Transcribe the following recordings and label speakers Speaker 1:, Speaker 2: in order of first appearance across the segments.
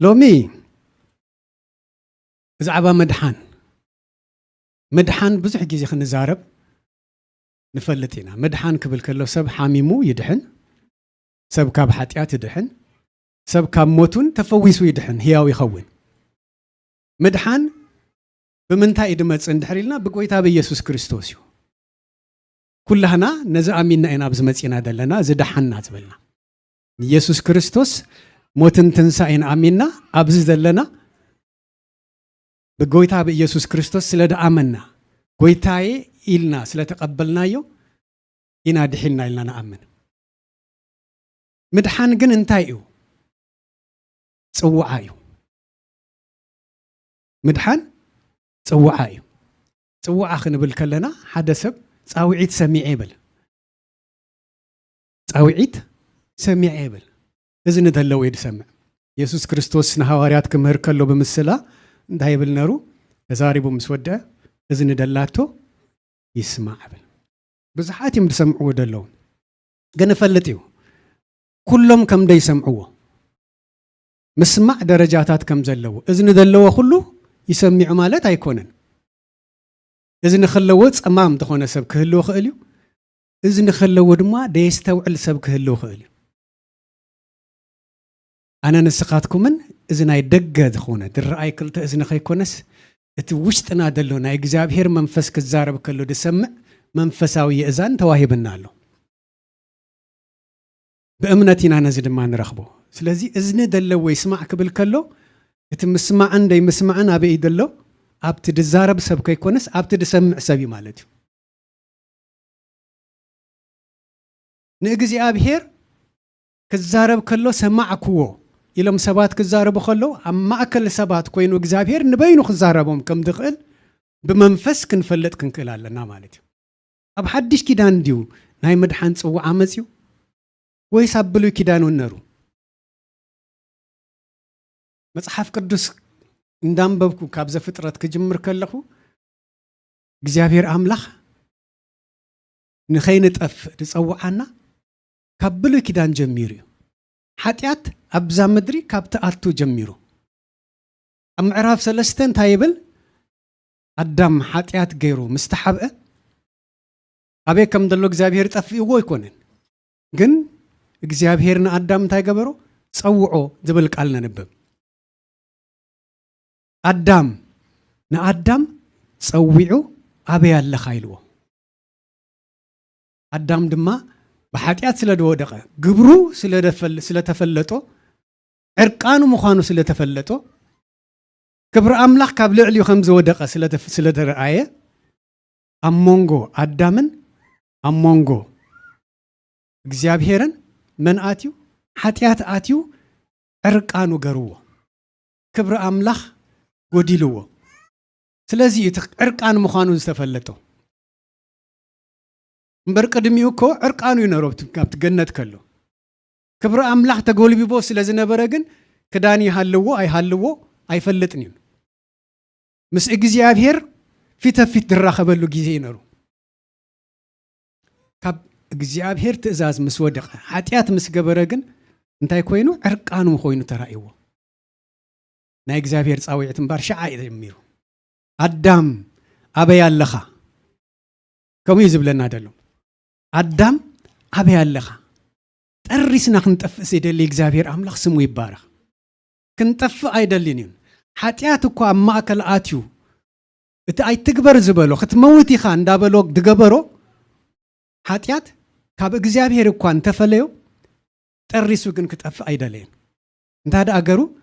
Speaker 1: لومي زعبا مدحان بزح جيزي خنزارب نفلتينا مدحان قبل كله سب حاميمو يدحن سب كاب حاتيات يدحن سب كاب موتون تفويسو يدحن هياو يخون مدحان بمنتا يدمص اندحريلنا بقويتا بيسوس كريستوس يو كلنا نزا اميننا اينا بزمصينا دلنا زدحنا زبلنا يسوس كريستوس موتن تنساين اميننا ابز دلنا بقويتا بيسوس كريستوس سلد امنا قويتاي إلنا سلتقبلنايو إنا دحينا إلنا نأمن مدحان جن انتايو صوعايو مدحان صوعايو صوعا خنبل كلنا حدثب صاوعيت سميعي بل صاوعيت سميعي بل إذن دلو يد سمع يسوس كريستوس نهواريات كمهر كلو بمثلا انتهي بالنارو تزاربو مسودة إذن دلاتو يسمع بل بزحات يمسمعوا دلون جن فلتيو كلهم كم دا يسمعوه مسمع درجاتات كم زلوا إذن دلوا كله يسمع مالات هيكونن إذن خلوت أمام تخون سب كهلو خاليو إذن خلوا دما دا يستوعل سب كهلو خاليو أنا نسقاتكمن إذن يدقى دخونه الرأي كلته إذن خيكونس اتوشتنا دلونا اجزابير منفس كزارب كله دسمع منفساوي اذان تواهبنا له بامنتنا نزيد ما نرخبه سلازي اذن دلو يسمع قبل كله تمسمع عندي مسمعنا ابي دلو ابت دزارب سبك يكونس ابت دسمع سبي مالتي ناجزابير كزارب كله سمعكو إلهم سبات كزاربو خلو أما أكل سبات كوينو إجزابير نبينو خزاربهم كم دخل بمنفس كنفلت كنكلال لنا مالتي أب حدش كيدان ديو ناي مدحان صو عامسيو ويسابلو كيدانو النرو مصحف قدس اندام ببكو كابزة فترة كجمر كلخو إجزابير أملاخ نخين تقف تصوعنا كابلو كيدان جميريو حاتيات أبزا مدري كابت أتو جميرو أم عراف سلستين تايبل أدام حاتيات غيرو مستحبئة أبي كم دلو إجزابير تفيقو يكونن جن إجزابيرنا أدام تايقبرو صوعو زبلك قالنا نبب أدام أدام صوعو أبي الله خايلو أدام دما بحاتيات سلدو دقة قبرو سلتفلتو عرقانو مخانو سلتفلتو كبر أملاح كابل عليو خمزة ودقة سلترعاية أمونغو أدامن أمونغو إجزابيرن من آتيو حاتيات آتيو عرقانو قروو كبر أملاح وديلوو سلازي عرقانو مخانو سلتفلتو برقدميو كو عرقانو ينروب كابت جنت كله كبر أملاح تقولي بيبوس لازنا برجن كداني هاللو أي فلتني مس إجزابير في تفيت الرخبة اللي جيزي نرو كاب إجزابير تأزاز مسودق حتيات مس جبرجن انتي كوينو عرقانو مخوينو ترائيوه نا إجزابير تصاوي اعتبار شعائر يميرو أدام أبي اللخا كم يزب لنا دلو أدام أبي اللخا ترسنا كنتف سيد اللي إجزابير أملاخ سمو يبارك كنتف أيدلينين حتياتو كو أما أكل آتيو إت أي تكبر زبالو ختموتي خان دابلوك دقبرو حتيات كاب إجزابير كو انتفليو ترسو كن كتف أيدلين انت هذا أقرو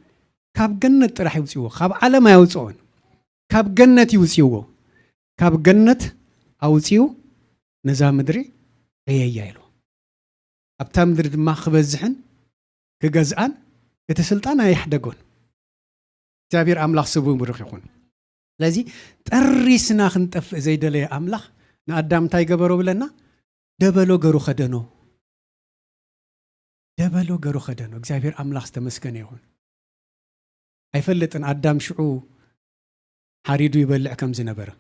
Speaker 1: كاب جنة راح يوسيوه كاب على ما يوسون كاب جنة يوسيوه كاب جنة أوسيو نزام مدري يايلو أبتا مدري ما خبزحن كجزءان يتسلطان يحدقون جابير أملاخ سبوي مرخ يكون لذي ترسنا خنتف زي دلي أملاخ نقدام تاي قبرو بلنا دبلو قرو خدنو جابير أملاخ استمسكن يكون أي فلت أن قدام شعو حريدو يبلع كم زنبرة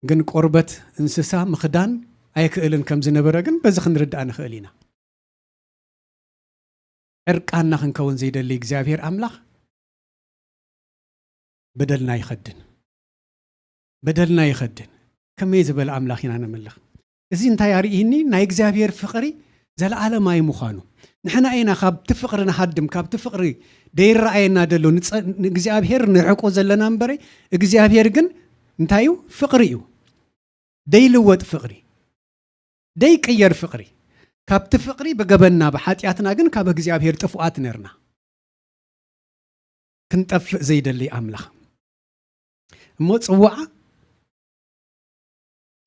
Speaker 1: جن قربت انسسا مخدان أيك إلن كم زنبرة جن بزخن رد أنا خلينا عرقانا خنكون زي دلي እግዚአብሔር አምላኽ بدلنا يخدن كم يزبل أملاخنا نملخ إذا أنت ياريني نايك زابير فقري زال على ما يمخانو نحن أينا خاب تفقرنا حدم كاب تفقري دير رأينا دلو نجزابير نعقو زلنا نبري نجزابير جن نتايو فقريو دي لوت فقري دي كير فقري كاب تفقري بقبلنا بحاتياتنا جن كاب نجزابير تفوقات نرنا كنت أفق زيد اللي أملخ موت صوعة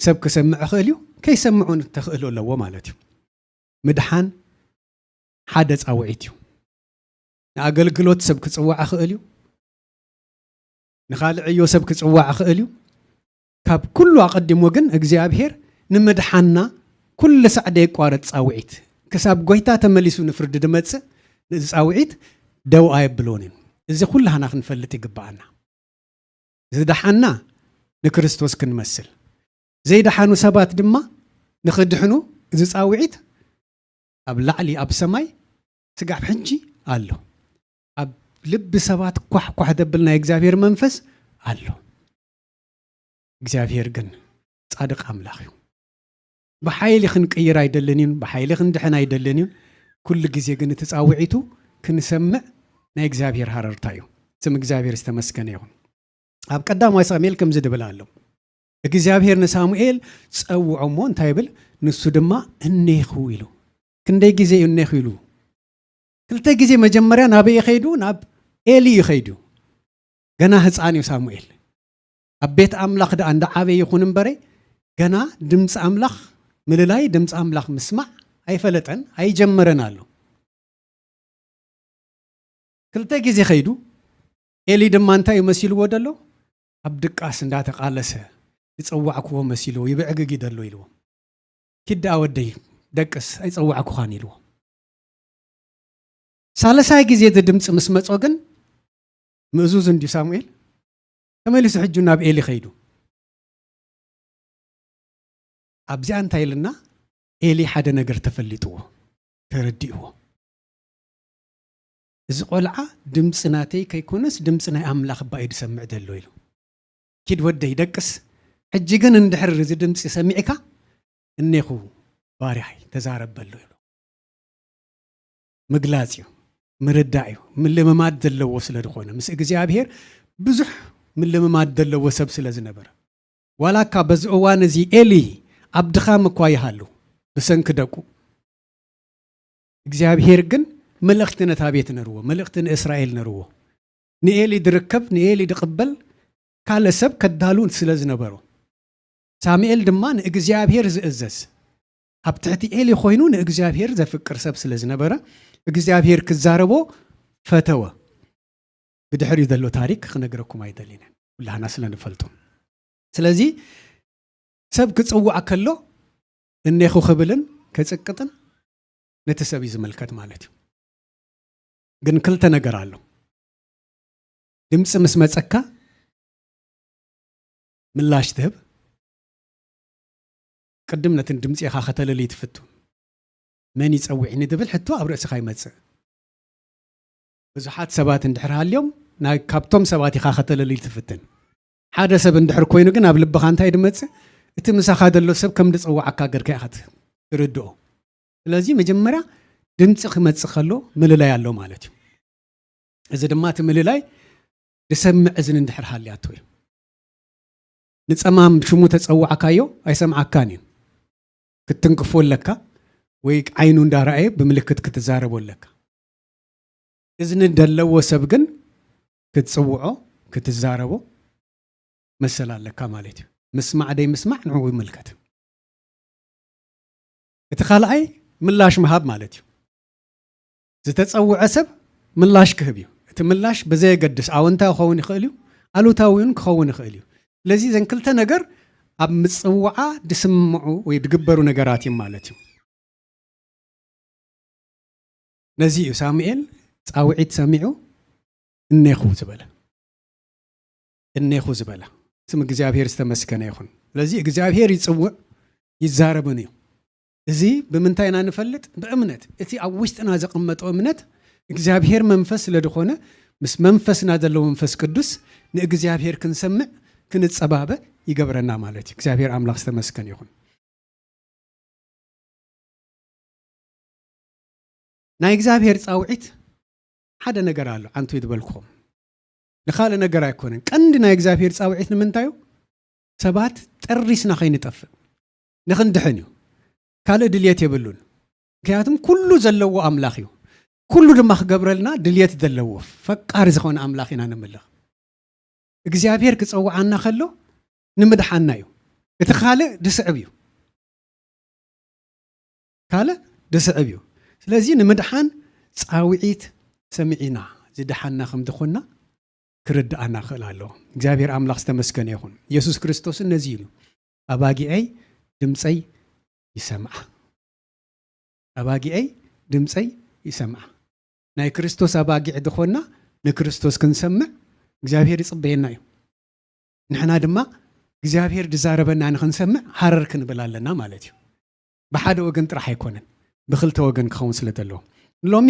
Speaker 1: سبك سمع خيليو كي يسمعون التخيلوا لو مالتيو مدحان حدث أوعيتيو نقلقلوت سبك صوعة خيليو نخالعيو سبك صوعة خيليو كاب كله أقدم وجن أجزابير نمدحنا كل سعدة قارت أوعيت كسب قويتا تمليسو نفرد دمتس أوعيت دو بلونين إذا كلها نحن فلتي قبعنا إذا دحنا نكريستوس كنمثل زي دحانو سبات دما نخدحنو إذا صاوعيت أب لعلي أب سماي سقع بحنجي قالو أب لب سبات كح دبلنا إجزابير منفس قالو إجزابير جن صادق أملاخيو بحايل خنك يراي دلنين بحايل خن دحنا يدلنين كل جزء جن تصاوعيتو كنسمع نا إجزابير هررتايو سم إجزابير استمسكن يوم أب قدام ويساميل كم زد بلالو እግዚአብሔር ነሳሙኤል ጸውዖ ሞን ታይብል ንሱ ድማ እነይኹ ኢሉ ክንደይ ግዜ እነይኹ ኢሉ ክልተ ግዜ መጀመርያ ናብ ይኸይዱ ናብ ኤሊ ይኸይዱ ገና ህፃን እዩ ሳሙኤል ኣብ ቤት ኣምላኽ ዳ እንደ ዓበየ ይኹን እምበረ ገና ድምፂ ኣምላኽ ምልላይ ድምፂ ኣምላኽ ምስማዕ ኣይፈለጠን ኣይጀመረን ኣሎ ክልተ ግዜ ኸይዱ ኤሊ ድማ እንታይ መሲልዎ ደሎ ኣብ ድቃስ እንዳተቃለሰ يتصوعكو مسيلو يبعقق يدلو يلو كدا ودي دقس يتصوعكو خان يلو سالساي غيزي دمص مسمصو غن مؤزوز اندي سامويل تمليس حجونا بإلي خيدو ابزي انتايلنا إلي حدا نغر تفليتو ترديو إذ قلعة دمصناتي كيكونس دمصنا أملاخ بايد سمع دلو يلو كيد ودي دقس حجيجن اندحر زي دمص سمعك انيخو باريحي تزارب بلو يلو مغلازيو مردايو من لما ما دلو سلدخونه مس እግዚአብሔር ብዙሕ من لما ما دلو ሰብ ስለዝነበረ ወላካ በዝኦዋን እዚ ኤሊ አብድኻ መኳይሃሉ በሰንክ ደቁ እግዚአብሔር ግን መልእክትን ታቤት ነርዎ መልእክትን እስራኤል ነርዎ ንኤሊ ድርከብ ንኤሊ ድቅበል ካለ ሰብ ከዳሉን ስለዝነበሩ ሳሙኤል ድማ ንእግዚአብሔር ዝእዘዝ ኣብ ትሕቲ ኤሊ ኮይኑ ንእግዚአብሔር ዘፍቅር ሰብ ስለዝነበረ እግዚአብሔር ክዛረቦ ፈተወ ብድሕሪ ዘሎ ታሪክ ክነግረኩም አይደሊና ሁላና ስለንፈልጡ ስለዚ ሰብ ክጽዋዕ ከሎ እንይኹ ክብልን ከጽቅጥን ነተሰብ ይዝመልከት ማለት እዩ ግን ክልተ ነገር አለ ድምጽ መስመጸካ ምላሽ ትህብ قدمنا دمص يخا ختللي تفتو من يصوعني دبل حتى اب راسخ يمص بزحات سبات اندحرها اليوم نا كابتوم سبات يخا ختللي تفتن حدا سب اندحر كوينو ግን ኣብ ልብኻ እንታይ ድመጽ እቲ ምሳኻ ደሎ ሰብ ከም ድጽዋዓካ ገርካ ይሓት ትርድኦ ስለዚ መጀመሪያ ድምጽ ክመጽ ከሎ ምልላይ ያለው ማለት እዩ እዚ ድማ እቲ ምልላይ ድሰምዕ እዝን እንድሕርሃ ሊያቶ እዩ ንጸማም ሽሙ ተጸዋዓካዮ ኣይሰምዓካኒ ክትንቅፎ ለካ ወይ ዓይኑ እንዳራየ በምልክት ክትዛረቦ ለካ እዝን ደለው ሰብ ግን ክትጽውዖ ክትዛረቦ መሰላለካ ማለት እዩ مسمع دي مسمع نعوي ملكت اتخالعي ملاش مهاب مالتي زتتصوع عسب ملاش كهبيو اتملاش بزي قدس عوانتا خوني خيليو قالو تاوين خوني خيليو لذي زن كلتا نقر اب متصوعا دسمعو ويدقبرو نقراتي مالتي نزيو ساميل تاوعيت سامعو انيخو زبلا انيخو زبلا سم እግዚአብሔር ዝተመስከነ ይሁን ስለዚህ እግዚአብሔር ይጽውዕ ይዛረብን እዩ እዚ በመንታይና ንፈልጥ በእምነት እቲ ኣብ ውሽጥና ዘቀመጠው እምነት እግዚአብሔር መንፈስ ስለደኾነ ምስ መንፈስና ዘሎ መንፈስ ቅዱስ ንእግዚአብሔር ክንሰምዕ ክንጸባበ ይገብረና ማለት እዩ እግዚአብሔር አምላክ ዝተመስገነ ይሁን ናይ እግዚአብሔር ጻውዒት ሓደ ነገር አሎ አንቱ ይድበልኩም ንኻለ ነገር አይኮነን ቀንዲ ናይ እግዚአብሔር ጻውዒት ንምንታዩ ሰባት ጠሪስና ኸይንጠፍ ንኽንድሕን እዩ ካልእ ድልየት የብሉን ምክንያቱም ኩሉ ዘለዎ አምላኽ እዩ ኩሉ ድማ ክገብረልና ድልየት ዘለዎ ፈቃሪ ዝኾነ አምላኽ ኢና ንምልኽ እግዚአብሔር ክጸውዓና ከሎ ንምድሓና እዩ እቲ ካልእ ድስዕብ እዩ ካልእ ድስዕብ እዩ ስለዚ ንምድሓን ጻውዒት ሰሚዒና ዝድሓና ከም ድኾና ክርዳእና ክእል ኣለዎ እግዚአብሔር አምላክ ዝተመስገነ ይሁን ኢየሱስ ክርስቶስ ነዚ ኢሉ አባጊአይ ድምፀይ ይሰምዓ አባጊአይ ድምፀይ ይሰምዓ ናይ ክርስቶስ አባጊዕ ድኾና ንክርስቶስ ክንሰምዕ እግዚአብሔር ይጽበየና እዩ ንሕና ድማ እግዚአብሔር ድዛረበና ንኽንሰምዕ ሃረር ክንብል ኣለና ማለት እዩ ብሓደ ወገን ጥራሕ ኣይኮነን ብክልተ ወገን ክኸውን ስለ ዘለዎ ሎሚ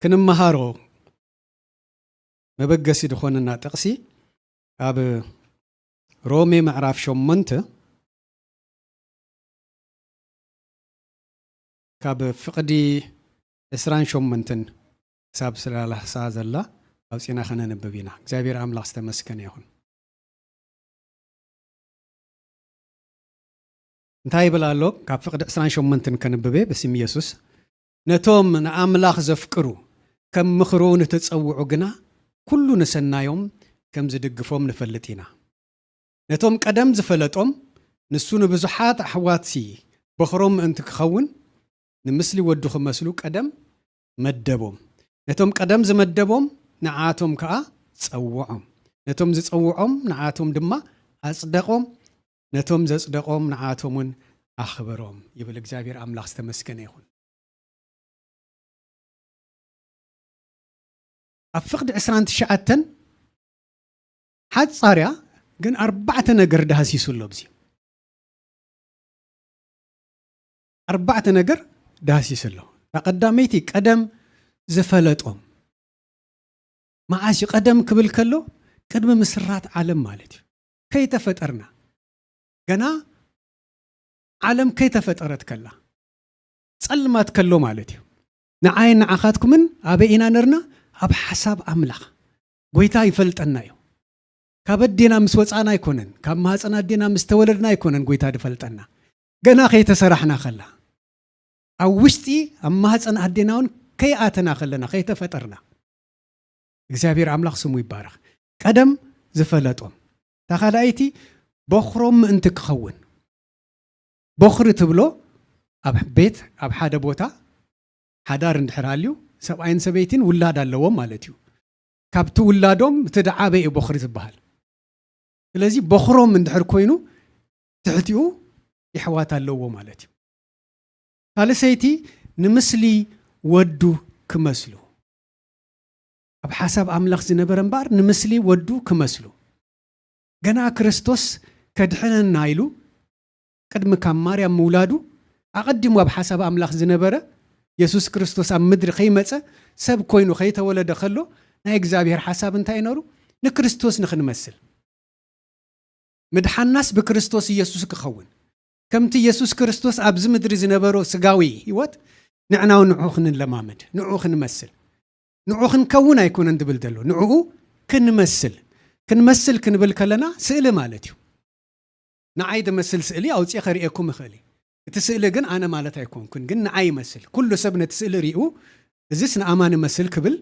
Speaker 1: ክንመሃሮ መበገሲ ድኾነና ጥቕሲ ኣብ ሮሜ ምዕራፍ 8 ካብ ፍቕዲ 28 ክሳብ 30 ዘላ ኣውፂና ኸነንብብ ኢና እግዚአብሔር አምላክ ዝተመስገነ ይሁን እንታይ ይብል ኣሎ ካብ ፍቕዲ 28 ከንብበ በስም ኢየሱስ ነቶም ንኣምላኽ ዘፍቅሩ ከም ምኽሩ ንተጸውዑ ግና ኩሉ ንሰናዮም ከም ዝድግፎም ንፈልጥ ኢና ነቶም ቀደም ዝፈለጦም ንሱ ንብዙሓት ኣሕዋትሲ በኽሮም ምእንቲ ክኸውን ንምስሊ ወዱ ክመስሉ ቀደም መደቦም ነቶም ቀደም ዝመደቦም ንዓቶም ከዓ ጸውዖም ነቶም ዝጸውዖም ንዓቶም ድማ ኣጽደቆም ነቶም ዘጽደቆም ንዓቶምን ኣኽበሮም ይብል እግዚአብሔር አምላክ ዝተመስገነ ይሁን ኣብ ፍቕዲ 29 ሓጻርያ ግን 4 ነገር ዳህሲሱሎ ብዚ 4 ነገር ዳህሲሱሎ ተቀዳመይቲ ቀደም ዝፈለጦም ማዓሽ ቀደም ክብል ከሎ ቅድመ ምስራት ዓለም ማለት እዩ ከይተፈጠርና ገና ዓለም ከይተፈጠረት ከላ ጸልማት ከሎ ማለት እዩ ንዓይን ንዓኻትኩምን ኣበይና ነርና ኣብ ሓሳብ አምላኽ ጎይታ ይፈልጠና እዩ ካብ ኣዴና ምስ ወፃና ኣይኮነን ካብ ማህፀና ኣዴና ምስ ተወለድና ኣይኮነን ጎይታ ድፈልጠና ገና ከይተሰራሕና ከላ ኣብ ውሽጢ ኣብ ማህፀና ኣዴናውን ከይኣተና ከለና ከይተፈጠርና እግዚአብሔር አምላክ ስሙ ይባረኽ ቀደም ዝፈለጦም ተኻላይቲ በኽሮም ምእንቲ ክኸውን በኽሪ ትብሎ ኣብ ቤት ኣብ ሓደ ቦታ ሓዳር እንድሕር ሃልዩ ሰብኣይን ሰበይትን ውላድ ኣለዎም ማለት እዩ ካብቲ ውላዶም ትደዓበይ በኽሪ ዝበሃል ስለዚ በኽሮም እንድሕር ኮይኑ ትሕቲኡ ይሕዋት ኣለዎ ማለት እዩ ካልሰይቲ ንምስሊ ወዱ ክመስሉ ኣብ ሓሳብ አምላኽ ዝነበረ እምበር ንምስሊ ወዱ ክመስሉ ገና ክርስቶስ ከድሕነና ኢሉ ቅድሚ ካብ ማርያም ምውላዱ ኣቐዲሙ ኣብ ሓሳብ አምላኽ ዝነበረ ኢየሱስ ክርስቶስ ኣብ ምድሪ ከይመፀ ሰብ ኮይኑ ከይተወለደ ከሎ ናይ እግዚአብሔር ሓሳብ እንታይ ነሩ ንክርስቶስ ንኽንመስል ምድሓናስ ብክርስቶስ ኢየሱስ ክኸውን ከምቲ ኢየሱስ ክርስቶስ ኣብዚ ምድሪ ዝነበሮ ስጋዊ ህይወት ንዕናው ንዑ ክንለማመድ ንዑ ክንመስል ንዑ ክንከውን ኣይኮነን ድብል ዘሎ ንዑ ክንመስል ክንብል ከለና ስእሊ ማለት እዩ ንዓይ ድመስል ስእሊ ኣውፅእ ኸሪአኩም እኽእል እቲ ስእሊ ግን ኣነ ማለት ኣይኮንኩን ግን ንዓይ ይመስል ኩሉ ሰብ ነቲ ስእሊ ሪኡ እዚስ ንኣማን ይመስል ክብል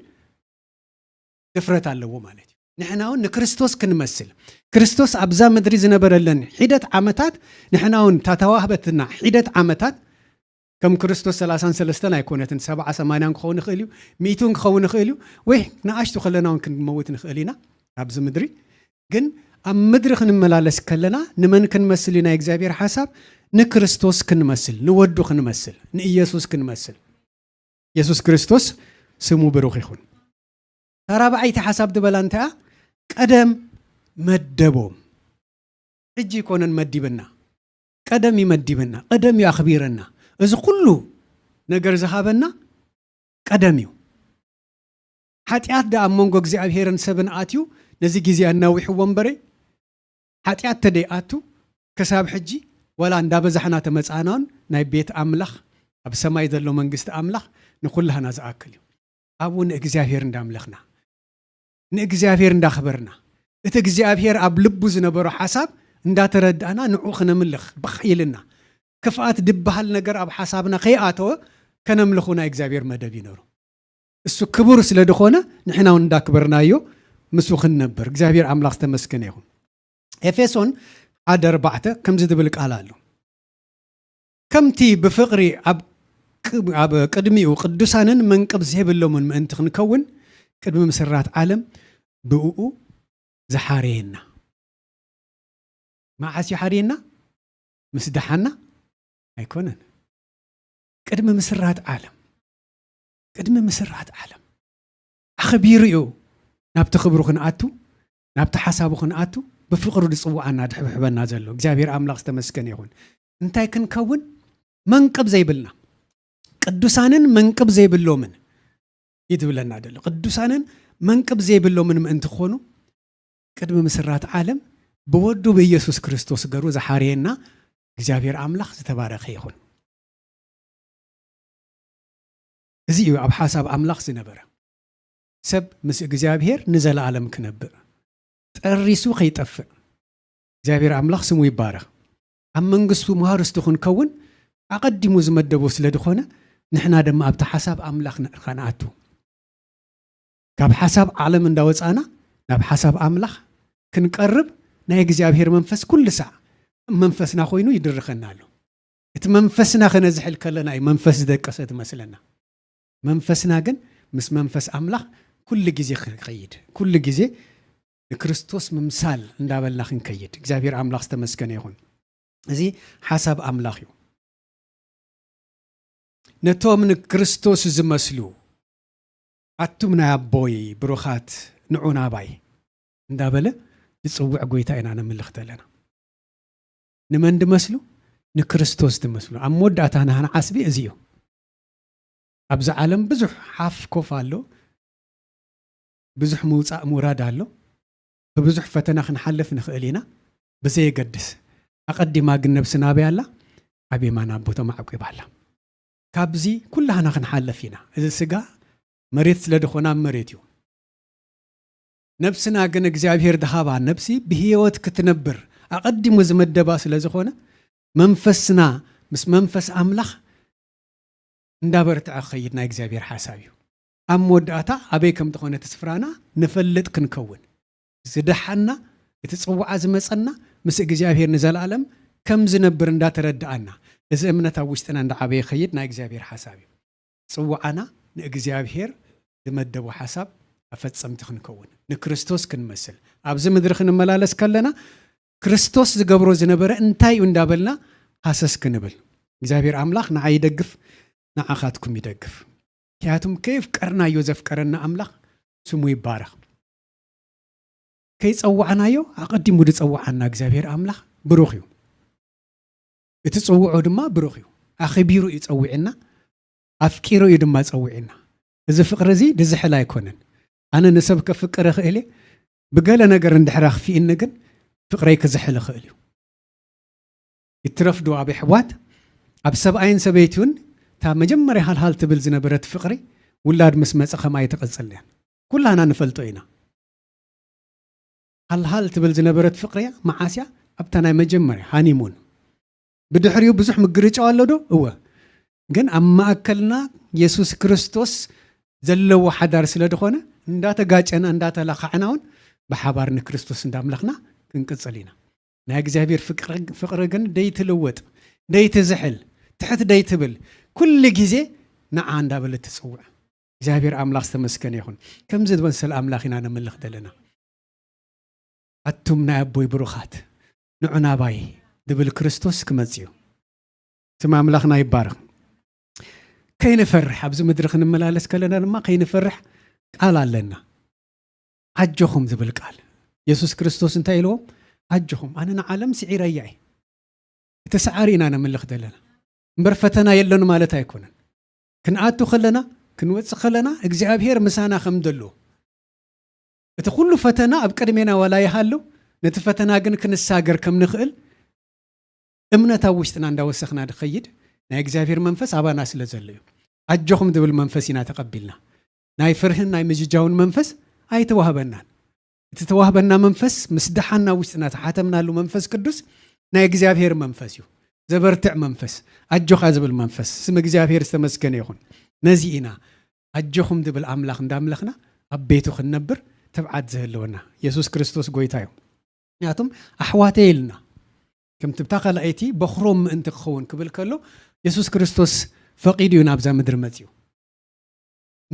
Speaker 1: ድፍረት ኣለዎ ማለት እዩ ንሕናውን ንክርስቶስ ክንመስል ክርስቶስ ኣብዛ ምድሪ ዝነበረለን ሒደት ዓመታት ንሕናውን ታተዋህበትና ሒደት ዓመታት ከም ክርስቶስ 33 ኣይኮነትን 70 80 ክኸውን ይኽእል እዩ 100 ክኸውን ይኽእል እዩ ወይ ንኣሽቱ ከለናውን ክንመውት ንኽእል ኢና ኣብዚ ምድሪ ግን ኣብ ምድሪ ክንመላለስ ከለና ንመን ክንመስል ናይ እግዚአብሔር ሓሳብ ንክርስቶስ ክንመስል ንወዱ ክንመስል ንኢየሱስ ክንመስል ኢየሱስ ክርስቶስ ስሙ ብሩኽ ይኹን ተራባዓይቲ ሓሳብ ድበላ እንታይ ቀደም መደቦም ሕጂ ይኮነን መዲብና ቀደም ይመዲብና ቀደም ያኽቢረና እዚ ኩሉ ነገር ዝሃበና ቀደምዩ ሓጢአት ዳ መንጎ እግዚአብሔርን ሰብን አትዩ ነዚ ጊዜ አናዊሕ ወንበሬ ሓጢአት ተደይአቱ ከሳብ ሕጂ ወላ እንዳበዛሕና ተመጻናን ናይ ቤት አምላኽ ኣብ ሰማይ ዘሎ መንግስቲ አምላኽ ንኹላህና ዝኣክል እዩ ኣብኡ ንእግዚአብሔር እንዳምለኽና ንእግዚአብሔር እንዳኽበርና እቲ እግዚአብሔር ኣብ ልቡ ዝነበሮ ሓሳብ እንዳተረዳእና ንዑ ክነምልኽ በኺልና ክፍኣት ድበሃል ነገር ኣብ ሓሳብና ከይኣተወ ከነምልኹ ናይ እግዚአብሔር መደብ ይነሩ እሱ ክቡር ስለ ድኾነ ንሕና እንዳክበርናዮ ምሱ ክንነብር እግዚአብሔር አምላኽ ተመስገነ ይሁን ኤፌሶን 1:4 ከምዚ ዝብል ቃል ኣሎ ከምቲ ብፍቕሪ ኣብ ቅድሚኡ ቅዱሳንን መንቅብ ዘይብሎምን ምእንቲ ክንከውን ቅድሚ ምስራት ዓለም ብእኡ ዝሓረየና መዓስ ይሓረየና ምስ ደሓና ኣይኮነን ቅድሚ ምስራት ዓለም ኣኽቢሩ እዩ ናብቲ ክብሩ ክንኣቱ ናብቲ ሓሳቡ ክንኣቱ ብፍቕሩ ድፅዋዓና ድሕብሕበና ዘሎ እግዚአብሔር አምላኽ ዝተመስገነ ይሁን እንታይ ክንከውን መንቅብ ዘይብልና ቅዱሳንን መንቅብ ዘይብሎምን ይትብለና ደሎ ቅዱሳንን መንቅብ ዘይብሎምን ምእንቲ ክኾኑ ቅድሚ ምስራት ዓለም ብወዱ በኢየሱስ ክርስቶስ ገሩ ዝሓረየና እግዚአብሔር አምላኽ ዝተባረኸ ይሁን እዚ እዩ ኣብ ሓሳብ አምላኽ ዝነበረ ሰብ ምስ እግዚአብሔር ንዘለዓለም ክነብር ጠሪሱ ከይጠፍእ እግዚአብሔር አምላኽ ስሙ ይባረኽ ኣብ መንግስቱ መሃርስቱ ክንከውን ኣቐዲሙ ዝመደቦ ስለ ድኾነ ንሕና ድማ ኣብቲ ሓሳብ አምላኽ ከንኣቱ ካብ ሓሳብ ዓለም እንዳወፃና ናብ ሓሳብ አምላኽ ክንቀርብ ናይ እግዚአብሔር መንፈስ ኩሉ ሰዕ መንፈስና ኮይኑ ይድርኸና ኣሎ እቲ መንፈስና ከነዝሕል ከለና እዩ መንፈስ ዝደቀሰ ትመስለና መንፈስና ግን ምስ መንፈስ አምላኽ ኩሉ ጊዜ ክንከይድ ኩሉ ጊዜ ንክርስቶስ ምምሳል እንዳበልና ክንከይድ እግዚአብሔር አምላኽ ዝተመስገነ ይሁን እዚ ሓሳብ አምላኽ እዩ ነቶም ንክርስቶስ ዝመስሉ ኣቱም ናይ ኣቦይ ብሩኻት ንዑና ባይ እንዳበለ ዝፅውዕ ጎይታ ኢና ነምልኽ ዘለና ንመን ድመስሉ ንክርስቶስ ድመስሉ ኣብ መወዳእታ ናህና ዓስቢ እዚ እዩ ኣብዚ ዓለም ብዙሕ ሓፍ ኮፍ ኣሎ ብዙሕ ምውፃእ ምውራድ ኣሎ ብብዙሕ ፈተና ክንሓልፍ ንኽእል ኢና ብዘየገድስ ኣቐዲማ ግን ነብስና በያላ ኣብ የማን ኣቦ ተማዕቂባ ኣላ ካብዚ ኩላህና ክንሓልፍ ኢና እዚ ስጋ መሬት ስለ ድኾና መሬት እዩ ነብስና ግን እግዚአብሔር ድሃባ ነብሲ ብህይወት ክትነብር ኣቐዲሙ ዝመደባ ስለ ዝኾነ መንፈስና ምስ መንፈስ አምላኽ እንዳበርትዐ ክኸይድ ናይ እግዚአብሔር ሓሳብ እዩ ኣብ መወዳእታ ኣበይ ከም ተኾነ ተስፍራና ንፈልጥ ክንከውን ዝደሓና እቲ ፅዋዓ ዝመፀና ምስ እግዚአብሔር ንዘለዓለም ከም ዝነብር እንዳተረዳእና እዚ እምነት ኣብ ውሽጥና እንዳዓበየ ይኸይድ ናይ እግዚአብሔር ሓሳብ እዩ ፅዋዓና ንእግዚአብሔር ዝመደቦ ሓሳብ ኣፈፀምቲ ክንከውን ንክርስቶስ ክንመስል ኣብዚ ምድሪ ክንመላለስ ከለና ክርስቶስ ዝገብሮ ዝነበረ እንታይ እዩ እንዳበልና ሃሰስ ክንብል እግዚአብሔር አምላኽ ንዓይ ይደግፍ ንዓኻትኩም ይደግፍ ምክንያቱም ከይፍቀርናዮ ዘፍቀረና አምላኽ ስሙ ይባረኽ ከይፀዋዕናዮ ኣቐዲሙ ድፀዋዓና እግዚአብሔር አምላኽ ብሩኽ እዩ እቲ ፅውዑ ድማ ብሩኽ እዩ ኣኽቢሩ እዩ ፀዊዕና ኣፍቂሩ እዩ ድማ ፀዊዕና እዚ ፍቅሪ እዚ ድዝሕል ኣይኮነን ኣነ ንሰብ ከፍቅረ ክእለ ብገለ ነገር እንድሕራ ክፊእኒ ግን ፍቅረይ ክዝሕል ክእል እዩ ይትረፍዱ ኣብ ኣሕዋት ኣብ ሰብኣይን ሰበይትን تا مجمّر هال تبل زنبرت فقري ولاد مسمى خما يتقصل يعني كلنا نفلتوينا هال تبل زنبرت فقري مع آسيا أبتنا مجمّر هانيمون بدحريو بزح مقريش على دو هو جن أما أكلنا يسوع كريستوس زلوا حدار سلدخونه نداتا جاجنا نداتا لخعناون بحبارن كريستوس نداملخنا كنقصلينا ناك زابير فقر جن ديت لوت ديت زحل تحت ديت بل كل جزء نعان دابل تسوع زابير أملاخ تمسكن يخون كم زد ونسل أملاخنا نملخ دلنا أتمنا أبوي بروخات نعنا باي دبل كريستوس كمزيو تما أملاخنا يبارك كاين فرح أبز مدرخ نملالس كلنا لما كاين فرح قال لنا عجهم زبل قال يسوع كريستوس انتهي لهم عجهم أنا نعلم سعير أيعي تسعارينا نملخ دلنا برفتنا يلون مالتها يكونن كنعاتو خلنا ክንወጽእ ከለና እግዚአብሔር ምሳና ከም ደሎ እቲ ኩሉ ፈተና ኣብ ቅድሜና ወላ ይሃሉ ነቲ ፈተና ግን ክንሳገር ከም ንኽእል እምነት ኣብ ውሽጥና እንዳወሰኽና ድኸይድ ናይ እግዚአብሔር መንፈስ ኣባና ስለ ዘሎ እዩ ኣጆኹም ድብል መንፈስ ኢና ተቐቢልና ናይ ፍርህን ናይ ምጅጃውን መንፈስ ኣይተዋህበናን እቲ ተዋህበና መንፈስ ምስ ደሓና ውሽጥና ተሓተምናሉ መንፈስ ቅዱስ ናይ እግዚአብሔር መንፈስ እዩ ዘበርትዕ መንፈስ ኣጆኻ ዝብል መንፈስ ስም እግዚአብሔር ዝተመስገነ ይኹን ነዚ ኢና ኣጆኹም ድብል ኣምላኽ እንዳምለኽና ኣብ ቤቱ ክንነብር ተብዓት ዝህልወና ኢየሱስ ክርስቶስ ጎይታ እዩ ምክንያቱም ኣሕዋተይ ኢልና ከምቲ ብታ ካልኣይቲ በኽሮም ምእንቲ ክኸውን ክብል ከሎ ኢየሱስ ክርስቶስ ፈቂዱ እዩ ናብዛ ምድሪ መፅኡ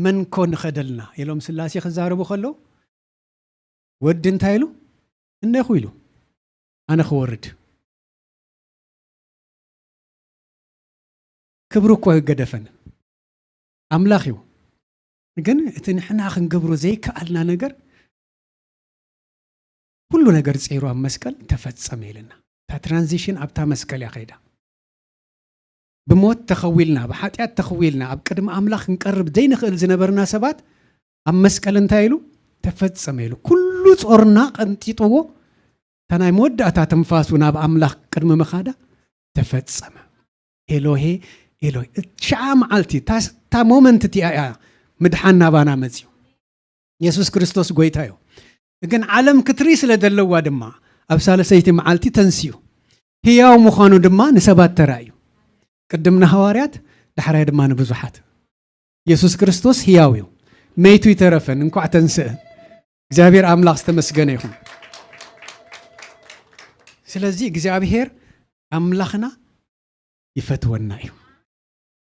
Speaker 1: መን ኮ ንኸደልና ኢሎም ስላሴ ክዛረቡ ከሎ ወዲ እንታይ ኢሉ እነኹ ኢሉ ኣነ ክወርድ ክብሩ እኮ ይገደፈን ኣምላኽ እዩ ግን እቲ ንሕና ክንገብሮ ዘይከኣልና ነገር ኩሉ ነገር ፀይሩ ኣብ መስቀል ተፈጸመ ኢልና እታ ትራንዚሽን ኣብታ መስቀል እያ ኸይዳ ብሞት ተኸዊልና ብሓጢኣት ተኸዊልና ኣብ ቅድሚ ኣምላኽ ክንቀርብ ዘይንኽእል ዝነበርና ሰባት ኣብ መስቀል እንታይ ኢሉ ተፈጸመ ኢሉ ኩሉ ጾርና ቀንጢጥዎ እታ ናይ መወዳእታ ትንፋሱ ናብ ኣምላኽ ቅድሚ ምኻዳ ተፈጸመ ኤሎሄ ኤሎሄ ሸዓ መዓልቲ እታ ሞመንት እቲኣ እያ ምድሓን ናባና መፅዩ ኢየሱስ ክርስቶስ ጎይታ እዩ ግን ዓለም ክትርኢ ስለ ዘለዋ ድማ ኣብ ሳለሰይቲ መዓልቲ ተንስዩ ህያው ምዃኑ ድማ ንሰባት ተራእዩ ቅድምና ሐዋርያት ዳሕራይ ድማ ንብዙሓት ኢየሱስ ክርስቶስ ህያው እዩ መይቱ ይተረፈን እንኳዕ ተንስእ እግዚአብሔር ኣምላኽ ዝተመስገነ ይኹን ስለዚ እግዚአብሔር ኣምላኽና ይፈትወና እዩ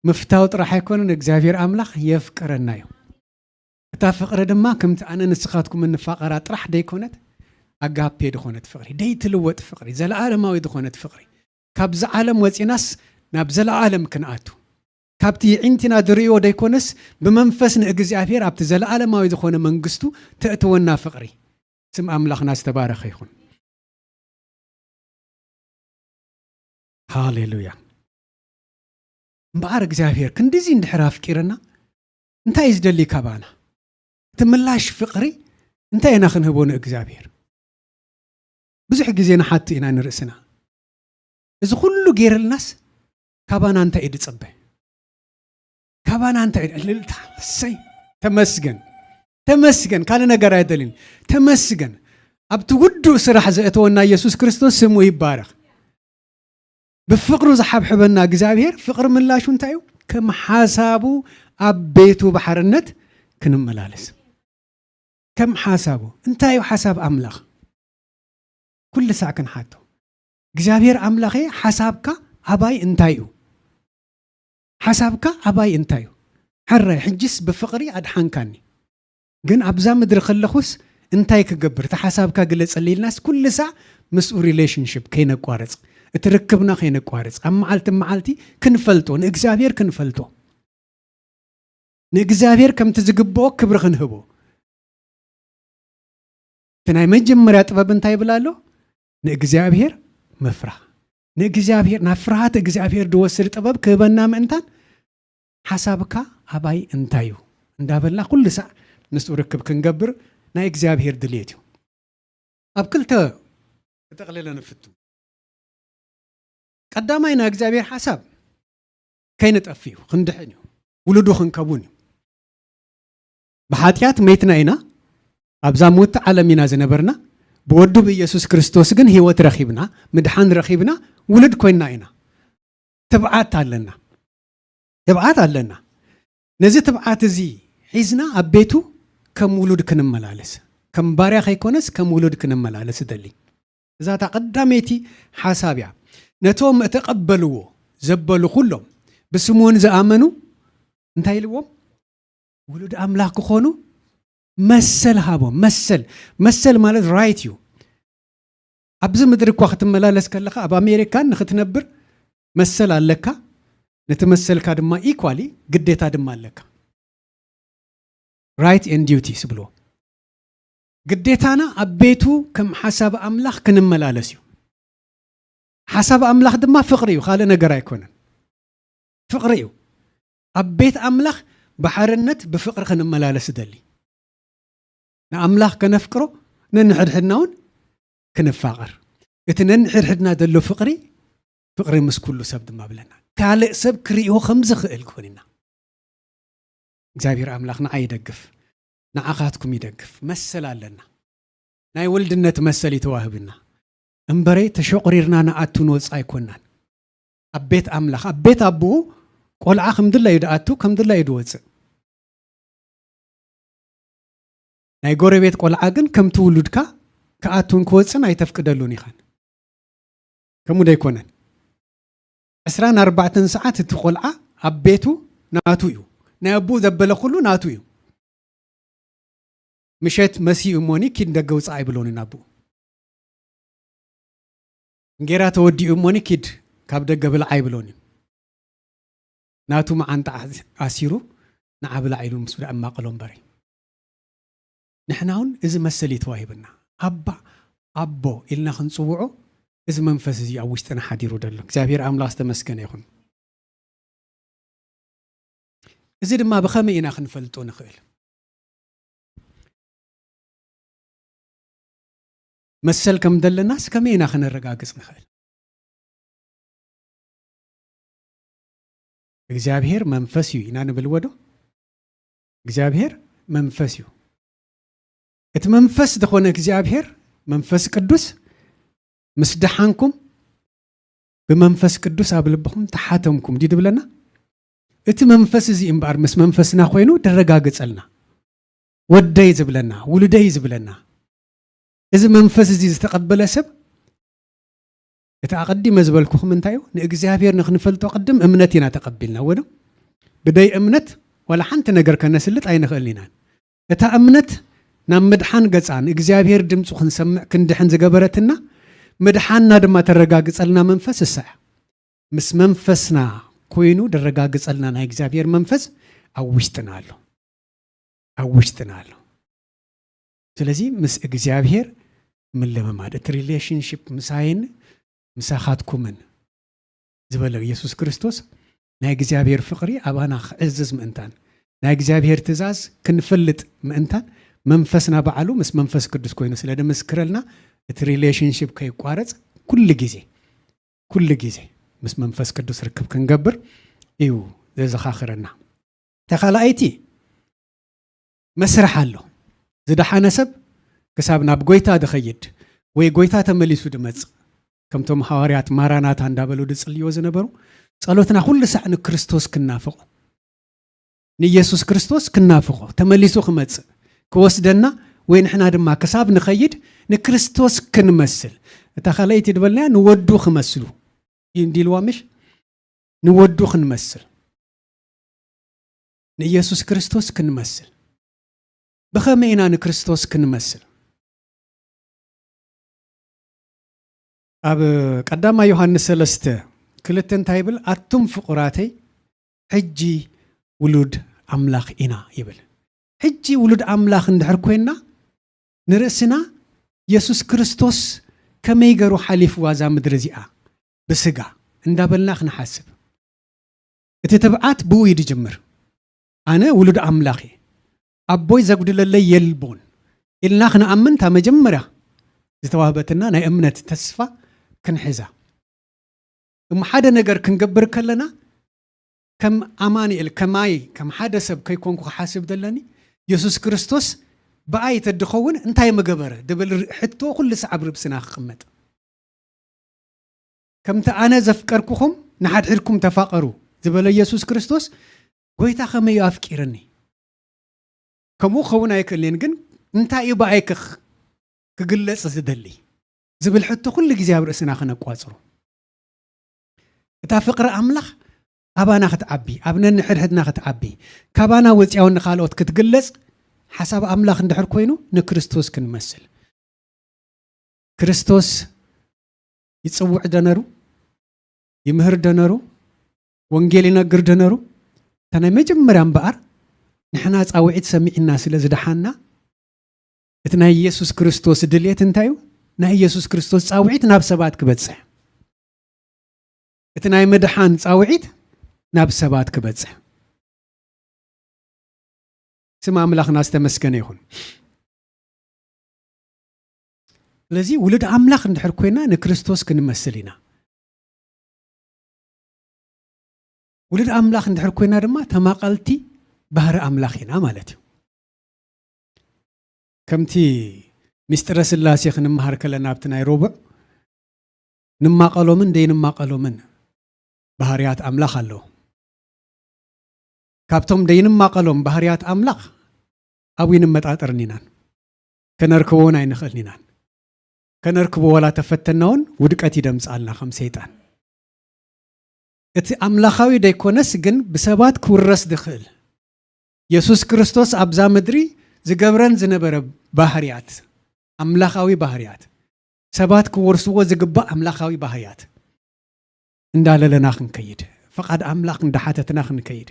Speaker 1: ምፍታው ጥራሕ ኣይኮነን እግዚአብሔር ኣምላኽ የፍቅረና እዩ እታ ፍቅሪ ድማ ከምቲ ኣነ ንስኻትኩም እንፋቐራ ጥራሕ ደይኮነት ኣጋፔ ድኾነት ፍቅሪ ደይትልወጥ ፍቅሪ ዘለዓለማዊ ድኾነት ፍቅሪ ካብዚ ዓለም ወፂናስ ናብ ዘለዓለም ክንኣቱ ካብቲ ይዕንቲና ድርእዮ ደይኮነስ ብመንፈስ ንእግዚአብሔር ኣብቲ ዘለዓለማዊ ዝኾነ መንግስቱ ተእትወና ፍቅሪ ስም ኣምላኽና ዝተባረኸ ይኹን ሃሌሉያ እምበኣር እግዚአብሔር ክንዲዚ እንድሕር ኣፍቂርና እንታይ ዝደሊ ካባና እቲ ምላሽ ፍቅሪ እንታይ ኢና ክንህቦ ንእግዚአብሔር ብዙሕ ግዜ ንሓቱ ኢና ንርእስና እዚ ኩሉ ገይርልናስ ካባና እንታይ እዩ ድፅበ ካባና እንታይ ልልታ ሰይ ተመስገን ተመስገን ካለ ነገር አይደልን ተመስገን ኣብቲ ውዱእ ስራሕ ዘእተወና ኢየሱስ ክርስቶስ ስሙ ይባረኽ بفقر زحب حبنا እግዚአብሔር ፍቅር ምላሹ እንታይ እዩ ከም ሐሳቡ ኣብ ቤቱ በሐርነት ክንመላለስ ከም ሐሳቡ እንታይ እዩ ሐሳብ ኣምላኽ ኩሉ ሰዓት ክንሓቶ እግዚአብሔር ኣምላኽ ሐሳብካ ኣባይ እንታይ እዩ ሐሳብካ ኣባይ እንታይ እዩ ሕራይ ሕጅስ ብፍቅሪ ኣድሓንካኒ ግን ኣብዛ ምድሪ ከለኹስ እንታይ ክገብር ተሐሳብካ ግለጽልይልናስ ኩሉ ሰዓት ምስኡ ሪሌሽንሺፕ ከይነቋረጽ እትርክብና ከይነቋረጽ ኣማዓልቲ ማዓልቲ ክንፈልጦ ንእግዚአብሔር ክንፈልጦ ንእግዚአብሔር ከምቲ ዝግብኦ ክብሪ ክንህቦ ተናይ መጀመርያ ጥበብ እንታይ ብላሎ ንእግዚአብሔር መፍራህ ንእግዚአብሔር ናፍራሃት እግዚአብሔር ድወስድ ጥበብ ክህበና ምእንታን ሐሳብካ ኣባይ እንታዩ እንዳበልና ኩሉ ሰዓት ንሱ ርክብ ክንገብር ናይ እግዚአብሔር ድልየት እዩ ኣብ ክልተ ተጠቕለለ ንፍቱ ቀዳማይ ና እግዚአብሔር ሐሳብ ከይነጠፍዩ ክንድሕን እዩ ውሉዱ ክንከቡን እዩ በኃጢአት መይትና ኢና ኣብዛ ሞት ዓለም ኢና ዝነበርና ብወዱ በኢየሱስ ክርስቶስ ግን ህይወት ረኺብና ምድሓን ረኺብና ውሉድ ኮይና ኢና ትብዓት ኣለና ነዚ ትብዓት እዚ ሒዝና ኣብ ቤቱ ከም ውሉድ ክንመላለስ ከም ባርያ ከይኮነስ ከም ውሉድ ክንመላለስ ደሊ እዛ ተቀዳመይቲ ሐሳብ ያ ነቶም እተቀበልዎ ዘበሉ ሁሉም በስሙን ዘአመኑ እንታይ ልዎም ውሉድ አምላክ ክኾኑ መሰል ሃቦም መሰል ማለት ራይት ዩ ኣብዚ ምድሪ እኳ ክትመላለስ ከለኻ ኣብ ኣሜሪካን ንኽትነብር መሰል ኣለካ ነተመሰልካ ድማ ኢኳሊ ግዴታ ድማ ኣለካ ራይት ኤንድ ዲዩቲስ ብሎ ግዴታና ኣብ ቤቱ ከም ሐሳብ ኣምላኽ ክንመላለስ እዩ ሐሳብ ኣምላኽ ድማ ፍቅሪ እዩ ካለ ነገር ኣይኮነን ፍቅሪ እዩ ኣብ ቤት ኣምላኽ بحرنت بفقر خنملالس دلي نأملاخ كنفكرو ننحدحدناون كنفاقر اتننحدحدنا دلو فقري مس كله سب دما بلنا كالئ سب كريو خمز خئل كوننا እግዚአብሔር አምላክና አይደግፍ ንዓኻትኩም ይደግፍ መሰል ኣለና ናይ ወልድነት መሰል ይተዋህብና እምበሬ ተሸቆሪርና ንኣቱ ንወፃ ኣይኮናን አቤት አምላክ አቤት አቡ ቆልዓ ከምድላ ይድኣቱ ከምድላ ይድወፅእ ናይ ጎረቤት ቆልዓ ግን ከም ትውልድካ ከኣቱን ክወፅን ኣይተፍቅደሉን ይኻን ከምኡ ደይኮነን 24 ሰዓት እቲ ቆልዓ አቤቱ ናቱ እዩ ናይ አቡ ዘበለ ኩሉ ናቱ እዩ ምሸት መሲኡ ሞኒ ኪድ እንደገውፃ አይብሎን ናቡ እንጌራ ተወዲኡ ሞኒ ኪድ ካብ ደገ ብልዓ አይብሎን ናቱ ማዓንጣ አሲሩ ንዓብላ አይሉ ምስዳ አማቀሎም በሪ ንሕናውን እዚ መሰል ይተዋሂብና አባ አቦ ኢልና ክንጽውዖ እዚ መንፈስ እዚ ኣብ ውሽጥና ሓዲሩ ደሎ እግዚአብሔር አምላክ ተመስገነ ይሁን እዚ ድማ ብኸመይ ኢና ክንፈልጦ ንኽእል መሰል ከም ደለናስ ከመይ ኢና ክንረጋግጽ ንኽእል እግዚአብሔር መንፈስ እዩ ኢና ንብል ወዶ እግዚአብሔር መንፈስ እዩ እቲ መንፈስ ዝኾነ እግዚአብሔር መንፈስ ቅዱስ ምስ ደሓንኩም ብመንፈስ ቅዱስ ኣብ ልብኹም ተሓተምኩም ዲድ ብለና እቲ መንፈስ እዚ እምባር ምስ መንፈስና ኮይኑ ደረጋግጸልና ወደይ ዝብለና ውልደይ ዝብለና እዚ መንፈስ እዚ ዝተቀበለ ሰብ እቲ ኣቀዲመ ዝበልኩኹም እንታዩ ንእግዚአብሔር ንኽንፈልጦ ቅድም እምነት ኢና ተቀቢልና ወዶ ብደይ እምነት ወላ ሓንቲ ነገር ከነስልጥ ኣይንኽእልና እታ እምነት ናብ ምድሓን ገጻን እግዚአብሔር ድምፁ ክንሰምዕ ክንድሕን ዝገበረትና ምድሓንና ድማ ተረጋግጸልና መንፈስ እሳያ ምስ መንፈስና ኮይኑ ደረጋግጸልና ናይ እግዚአብሔር መንፈስ ኣብ ውሽጥና ኣሎ ስለዚህ ምስ እግዚአብሔር ምን ለማማደት ሪሌሽንሺፕ ምሳይን ምሳኻትኩምን ዝበለ ኢየሱስ ክርስቶስ ናይ እግዚአብሔር ፍቅሪ አባና ክዕዝዝ ምእንታን ናይ እግዚአብሔር ትእዛዝ ክንፈልጥ ምእንታን መንፈስና በዓሉ ምስ መንፈስ ቅዱስ ኮይኑ ስለ ደመስክረልና እቲ ሪሌሽንሺፕ ከይቋረጽ ኩሉ ጊዜ ምስ መንፈስ ቅዱስ ርክብ ክንገብር እዩ ዘዘኻኽረና ተኻላይቲ መስርሕ ኣሎ ዝደሓነ ሰብ ክሳብ ናብ ጎይታ ድኸይድ ወይ ጎይታ ተመሊሱ ድመጽ ከምቶም ሐዋርያት ማራናታ እንዳበሉ ድጽልዮ ዝነበሩ ጸሎትና ኩሉ ሰዕ ንክርስቶስ ክናፍቆ ንኢየሱስ ክርስቶስ ክናፍቆ ተመሊሱ ክመጽ ክወስደና ወይ ንሕና ድማ ክሳብ ንኸይድ ንክርስቶስ ክንመስል ተኻላይቲ ድበልና ንወዱ ክመስሉ እንዲልዋ ምሽ ንወዱ ክንመስል ንኢየሱስ ክርስቶስ ክንመስል بخمي إنا نكريستوس كنمثل أب قدام يوحنا سلسته كلتن تايبل أتم فقراتي حجي ولود أملاخ إنا يبل حجي ولود أملاخ ندحر كوينا نرسنا يسوس كريستوس كما يقروا حليف وازا مدرزيئة بسقا اندابلناخ نحاسب اتتبعات بوي دي جمر أنا ولود أملاخي أبوي زقدل اللي يلبون إلنا خنا أمنتها مجمرة زتوهبتنا ناي أمنت تسفى كنحزة حدا نقر كنقبر كلنا كم أماني الكماي كم حدا سب كيكونكو حاسب دلني يسوس كريستوس بآية الدخون انتهي مقبرة دبل حتو كل سعب ربسنا خمت كم تأنا زفكركم نحد حركم تفاقروا دبل يسوس كريستوس قويتا خمي يافكيرني كمو خونا يكلين جن انتا يبقى يكخ كجلس زدلي زبل حتى كل جزء برأسنا خنا قاصرو تفقر أملاخ أبانا خت أبنا نحر حدنا خت كابانا وزياون نخالوت كتجلس حسب أملاخ ندحر كوينو نكريستوس كنمثل كريستوس يتصوع دنارو يمهر دنارو وانجيلنا قر دنارو تنا مجمران بقر نحنا تصاوعت سمعنا سلا زدحانا اتنا يسوس كريستوس دليت انتايو نا يسوس كريستوس تصاوعت ناب سبات كبتصح اتنا مدحان تصاوعت ناب سبات كبتصح ስም አምላኽና ዝተመስገነ ይኹን ስለዚ ውሉድ አምላኽ እንድሕር ኮይና ንክርስቶስ ክንመስል ኢና ውሉድ አምላኽ እንድሕር ኮይና ድማ ተማቐልቲ ባህሪ አምላኽ ኢና ማለት እዩ ከምቲ ምስጢረ ስላሴ ክንምሃር ከለና ኣብቲ ናይ ሮብዕ ንማቐሎምን ደይንማቐሎምን ባህርያት አምላኽ ኣለዎ ካብቶም ደይንማቐሎም ባህርያት አምላኽ ኣብኡ ንመጣጠርን ኢናን ከነርክቦን ኣይንኽእልን ኢናን ከነርክቦ ወላ ተፈተናውን ውድቀት ይደምፃልና ከም ሰይጣን እቲ አምላኻዊ ደይኮነስ ግን ብሰባት ክውረስ ድኽእል ኢየሱስ ክርስቶስ ኣብዛ ምድሪ ዝገብረን ዝነበረ ባህርያት አምላኻዊ ባህርያት ሰባት ክወርስዎ ዝግባእ አምላኻዊ ባህርያት እንዳለለና ክንከይድ ፈቃድ አምላኽ እንዳሓተትና ክንከይድ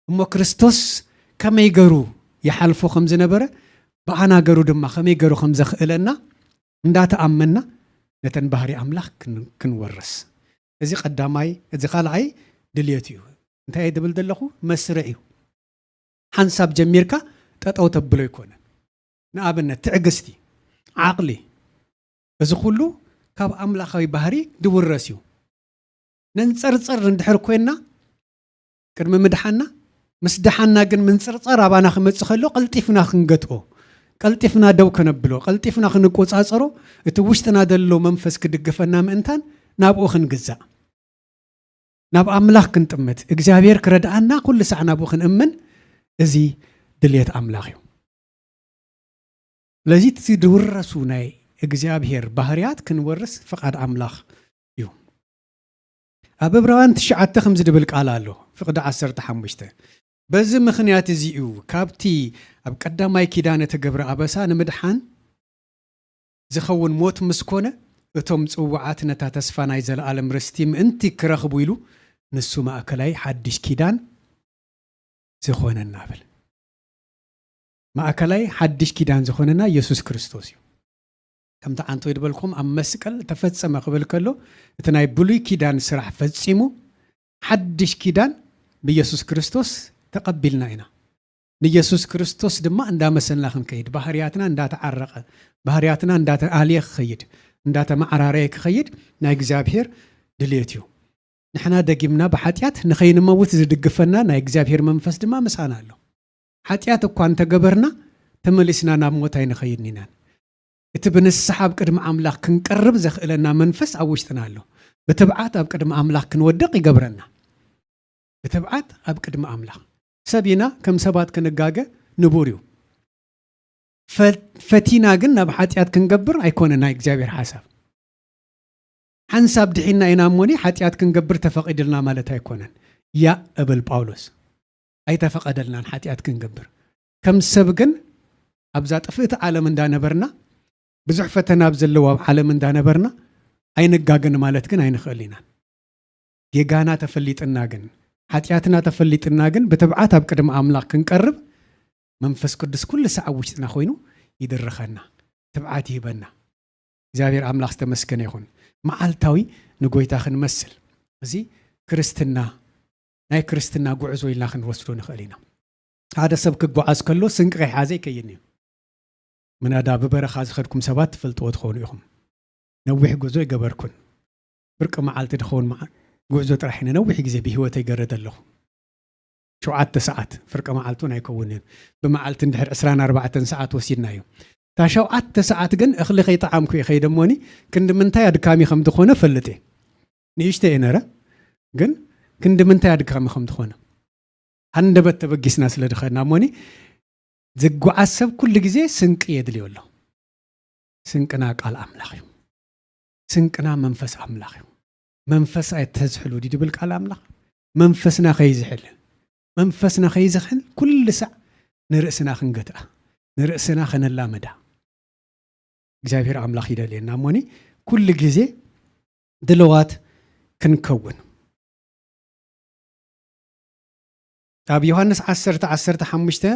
Speaker 1: እሞ ክርስቶስ ከመይ ገሩ ይሓልፎ ከም ዝነበረ በአና ገሩ ድማ ከመይ ገሩ ከም ዘኽእለና እንዳተኣመና ነተን ባህሪ አምላኽ ክንወርስ እዚ ቀዳማይ እዚ ካልኣይ ድልየት እዩ እንታይ ድብል ዘለኹ መስርዕ እዩ ሓንሳብ ጀሚርካ ጠጠው ተብሎ ይኮነን ንኣብነት ትዕግስቲ ዓቕሊ እዚ ኩሉ ካብ አምላኻዊ ባህሪ ድውረስ እዩ ነንፀርፀር እንድሕር ኮይና ቅድሚ ምድሓና ምስ ድሓና ግን ምንፅርፀር ኣባና ክመፅእ ከሎ ቀልጢፍና ክንገጥኦ ቀልጢፍና ደው ከነብሎ ቀልጢፍና ክንቆፃፀሮ እቲ ውሽጥና ዘሎ መንፈስ ክድግፈና ምእንታን ናብኡ ክንግዛእ ናብ አምላኽ ክንጥመት እግዚአብሔር ክረዳአና ኩሉ ሰዓት ናብኡ ክንእምን እዚ ድልየት አምላኽ እዩ ለዚ ትድውረሱ ናይ እግዚአብሔር ባህርያት ክንወርስ ፈቃድ አምላኽ እዩ ኣብ ዕብራውያን 9 ከም ዝድብል ቃል ኣሎ ፍቅዲ 15 በዚ ምኽንያት እዚ እዩ ካብቲ ኣብ ቀዳማይ ኪዳን ተገብረ ኣበሳ ንምድሓን ዝኸውን ሞት ምስኮነ እቶም ጽዋዓት ነታ ተስፋ ናይ ዘለዓለም ርስቲ ምእንቲ ክረኽቡ ኢሉ ንሱ ማእከላይ ሓድሽ ኪዳን ዝኾነና ብል ማእከላይ ሓድሽ ኪዳን ዝኾነና ኢየሱስ ክርስቶስ እዩ ከምቲ ዓንቶ ይድበልኩም ኣብ መስቀል ተፈጸመ ክብል ከሎ እቲ ናይ ብሉይ ኪዳን ስራሕ ፈጺሙ ሓድሽ ኪዳን ብኢየሱስ ክርስቶስ ተቀቢልና ኢና ንኢየሱስ ክርስቶስ ድማ እንዳመሰልና ክንከይድ ባህርያትና እንዳተዓረቀ ባህርያትና እንዳተኣልየ ክኸይድ እንዳተማዕራረየ ክኸይድ ናይ እግዚአብሔር ድልየት እዩ ንሕና ደጊምና ብሓጢያት ንኸይንመውት ዝድግፈና ናይ እግዚአብሔር መንፈስ ድማ ምሳና ኣሎ ሓጢያት እኳ እንተገበርና ተመሊስና ናብ ሞት ኣይንኸይድን ኢናን እቲ ብንስሓ ኣብ ቅድሚ አምላኽ ክንቀርብ ዘኽእለና መንፈስ ኣብ ውሽጥና ኣሎ ብትብዓት ኣብ ቅድሚ አምላኽ ክንወድቕ ይገብረና ብትብዓት ኣብ ቅድሚ አምላኽ ሰቢና ከም ሰባት ክንጋገ ንቡር እዩ ፈቲና ግን ናብ ሓጢያት ክንገብር ኣይኮነን ናይ እግዚአብሔር ሓሳብ ሓንሳብ ድሒና ኢና እሞኒ ሓጢያት ክንገብር ተፈቂድልና ማለት ኣይኮነን ያ እብል ጳውሎስ ኣይተፈቀደልናን ሓጢያት ክንገብር ከም ሰብ ግን ኣብዛ ጥፍእቲ ዓለም እንዳነበርና ብዙሕ ፈተና ኣብ ዘለዎ ዓለም እንዳነበርና ኣይንጋገን ማለት ግን ኣይንኽእል ኢና ጌጋና ተፈሊጥና ግን ሓጢያትና ተፈሊጥና ግን ብትብዓት ኣብ ቅድሚ አምላኽ ክንቀርብ መንፈስ ቅዱስ ኩሉ ሰዓት ውሽጥና ኮይኑ ይድርኸና ትብዓት ይህበና እግዚአብሔር አምላኽ ዝተመስገነ ይኹን መዓልታዊ ንጎይታ ክንመስል እዚ ክርስትና ናይ ክርስትና ጉዕዞ ኢልና ክንወስዶ ንኽእል ኢና ሓደ ሰብ ክጓዓዝ ከሎ ስንቂ ከይሓዘ ይከይድን እዩ ምናዳ ብበረኻ ዝኸድኩም ሰባት ትፈልጥዎ ትኾኑ ኢኹም ነዊሕ ጉዕዞ ይገበርኩን ብርቂ መዓልቲ ድኸውን ጉዕዞ ጥራሕ ኢና ነዊሕ ግዜ ብሂወተይ ይገረድ ኣለኹ 7 ሰዓት ፍርቂ መዓልቱን ኣይከውንን ብመዓልቲ እንድሕር 24 ሰዓት ወሲድና እዩ እታ 7 ሰዓት ግን እኽሊ ከይጠዓምኩ ይኸይደ እሞኒ ክንዲ ምንታይ ኣድካሚ ከም ዝኾነ ፈልጥ እየ ንእሽተይ እየ ነረ ግን ክንዲ ምንታይ ኣድካሚ ከም ዝኾነ ሃንደበት ተበጊስና ስለ ድኸድና እሞኒ ዝጓዓዝ ሰብ ኩሉ ግዜ ስንቂ የድልዮ ኣሎ ስንቅና ቃል አምላኽ እዩ ስንቅና መንፈስ አምላኽ እዩ መንፈስ ኣይተዝሕሉ ድብል ቃል አምላኽ መንፈስና ከይዝሕል መንፈስና ከይዝሕል ኩሉ ሰዕ ንርእስና ክንገትኣ ንርእስና ከነላመዳ እግዚአብሔር አምላኽ ይደልየና እሞኒ ኩሉ ግዜ ድልዋት ክንከውን ኣብ ዮሐንስ 10:15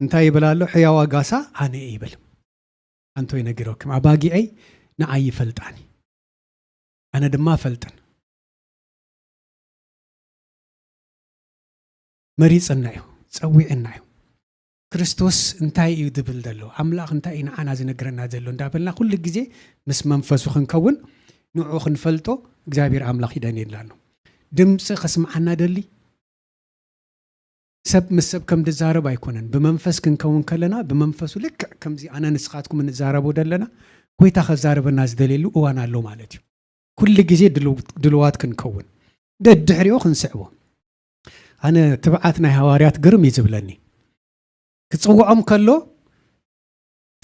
Speaker 1: እንታይ ይብል ኣሎ ሕያው ኣጋሳ ኣነ ይብል አንቶ ይነግረውክም ኣባጊዐይ ንዓይ ይፈልጣኒ ኣነ ድማ ፈልጥን መሪፅና እዩ ፀዊዕና እዩ ክርስቶስ እንታይ እዩ ድብል ዘሎ ኣምላኽ እንታይ እዩ ንዓና ዝነግረና ዘሎ እንዳበልና ኩሉ ግዜ ምስ መንፈሱ ክንከውን ንዑ ክንፈልጦ እግዚአብሔር ኣምላኽ ይደንየላሉ ድምፂ ከስምዓና ደሊ ሰብ ምስ ሰብ ከም ዝዛረብ ኣይኮነን ብመንፈስ ክንከውን ከለና ብመንፈሱ ልክዕ ከምዚ ኣነ ንስኻትኩም እንዛረቦ ደለና ጎይታ ከዛረበና ዝደልየሉ እዋን ኣሎ ማለት እዩ ኩሉ ግዜ ድልዋት ክንከውን ደድሕሪኦ ክንስዕቦ ኣነ ትብዓት ናይ ሃዋርያት ግርም ይዝብለኒ ክጽውዖም ከሎ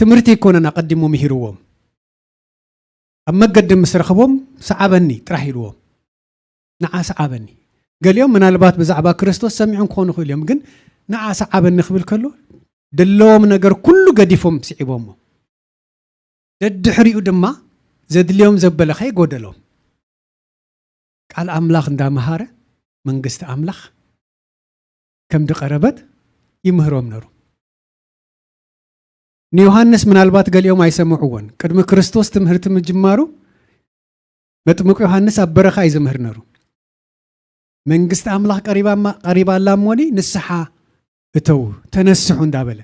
Speaker 1: ትምህርቲ ይኮነና ቀዲሞም ይሂርዎም ኣብ መገዲ ምስ ረኸቦም ሰዓበኒ ጥራሕ ኢልዎም ንዓ ሰዓበኒ ገሊኦም ምናልባት ብዛዕባ ክርስቶስ ሰሚዖም ክኾኑ ይኽእሉ እዮም ግን ንዓ ሰዓበኒ ክብል ከሎ ደለዎም ነገር ኩሉ ገዲፎም ስዒቦሞ ደድሕሪኡ ድማ ዘድልዮም ዘበለ ከይጎደሎም ቃል ኣምላኽ እንዳመሃረ መንግስቲ ኣምላኽ ከም ድቀረበት ይምህሮም ነሩ ንዮሐንስ ምናልባት ገሊኦም ኣይሰምዑዎን ቅድሚ ክርስቶስ ትምህርቲ ምጅማሩ መጥምቁ ዮሐንስ ኣብ በረኻ ይዝምህር ነሩ መንግስቲ ኣምላኽ ቀሪባላ እሞኒ ንስሓ እተው ተነስሑ እንዳበለ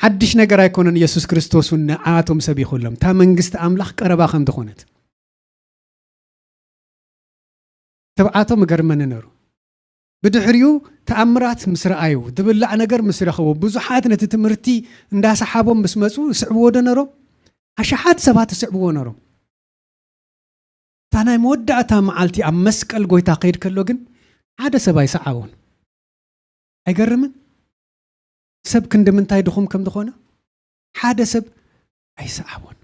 Speaker 1: ሓድሽ ነገር ኣይኮነን ኢየሱስ ክርስቶስ ንዓቶም ሰብ ይኹሎም ታ መንግስቲ ኣምላኽ ቀረባ ከም ዝኾነት ተብዓቶም ገርመን ነሩ ብድሕሪኡ ተኣምራት ምስ ረኣዩ ድብላዕ ነገር ምስ ረኸቡ ብዙሓት ነቲ ትምህርቲ እንዳሰሓቦም ምስ መፁ ስዕብዎ ዶ ነሮም ኣሽሓት ሰባት ስዕብዎ ነሮም ታናይ መወዳእታ መዓልቲ ኣብ መስቀል ጎይታ ከይድ ከሎ ግን ሓደ ሰብ ኣይሰዓቦን ኣይገርምን ሰብ ክንድምንታይ ድኹም ከም ዝኾነ ሓደ ሰብ ኣይሰዓቦን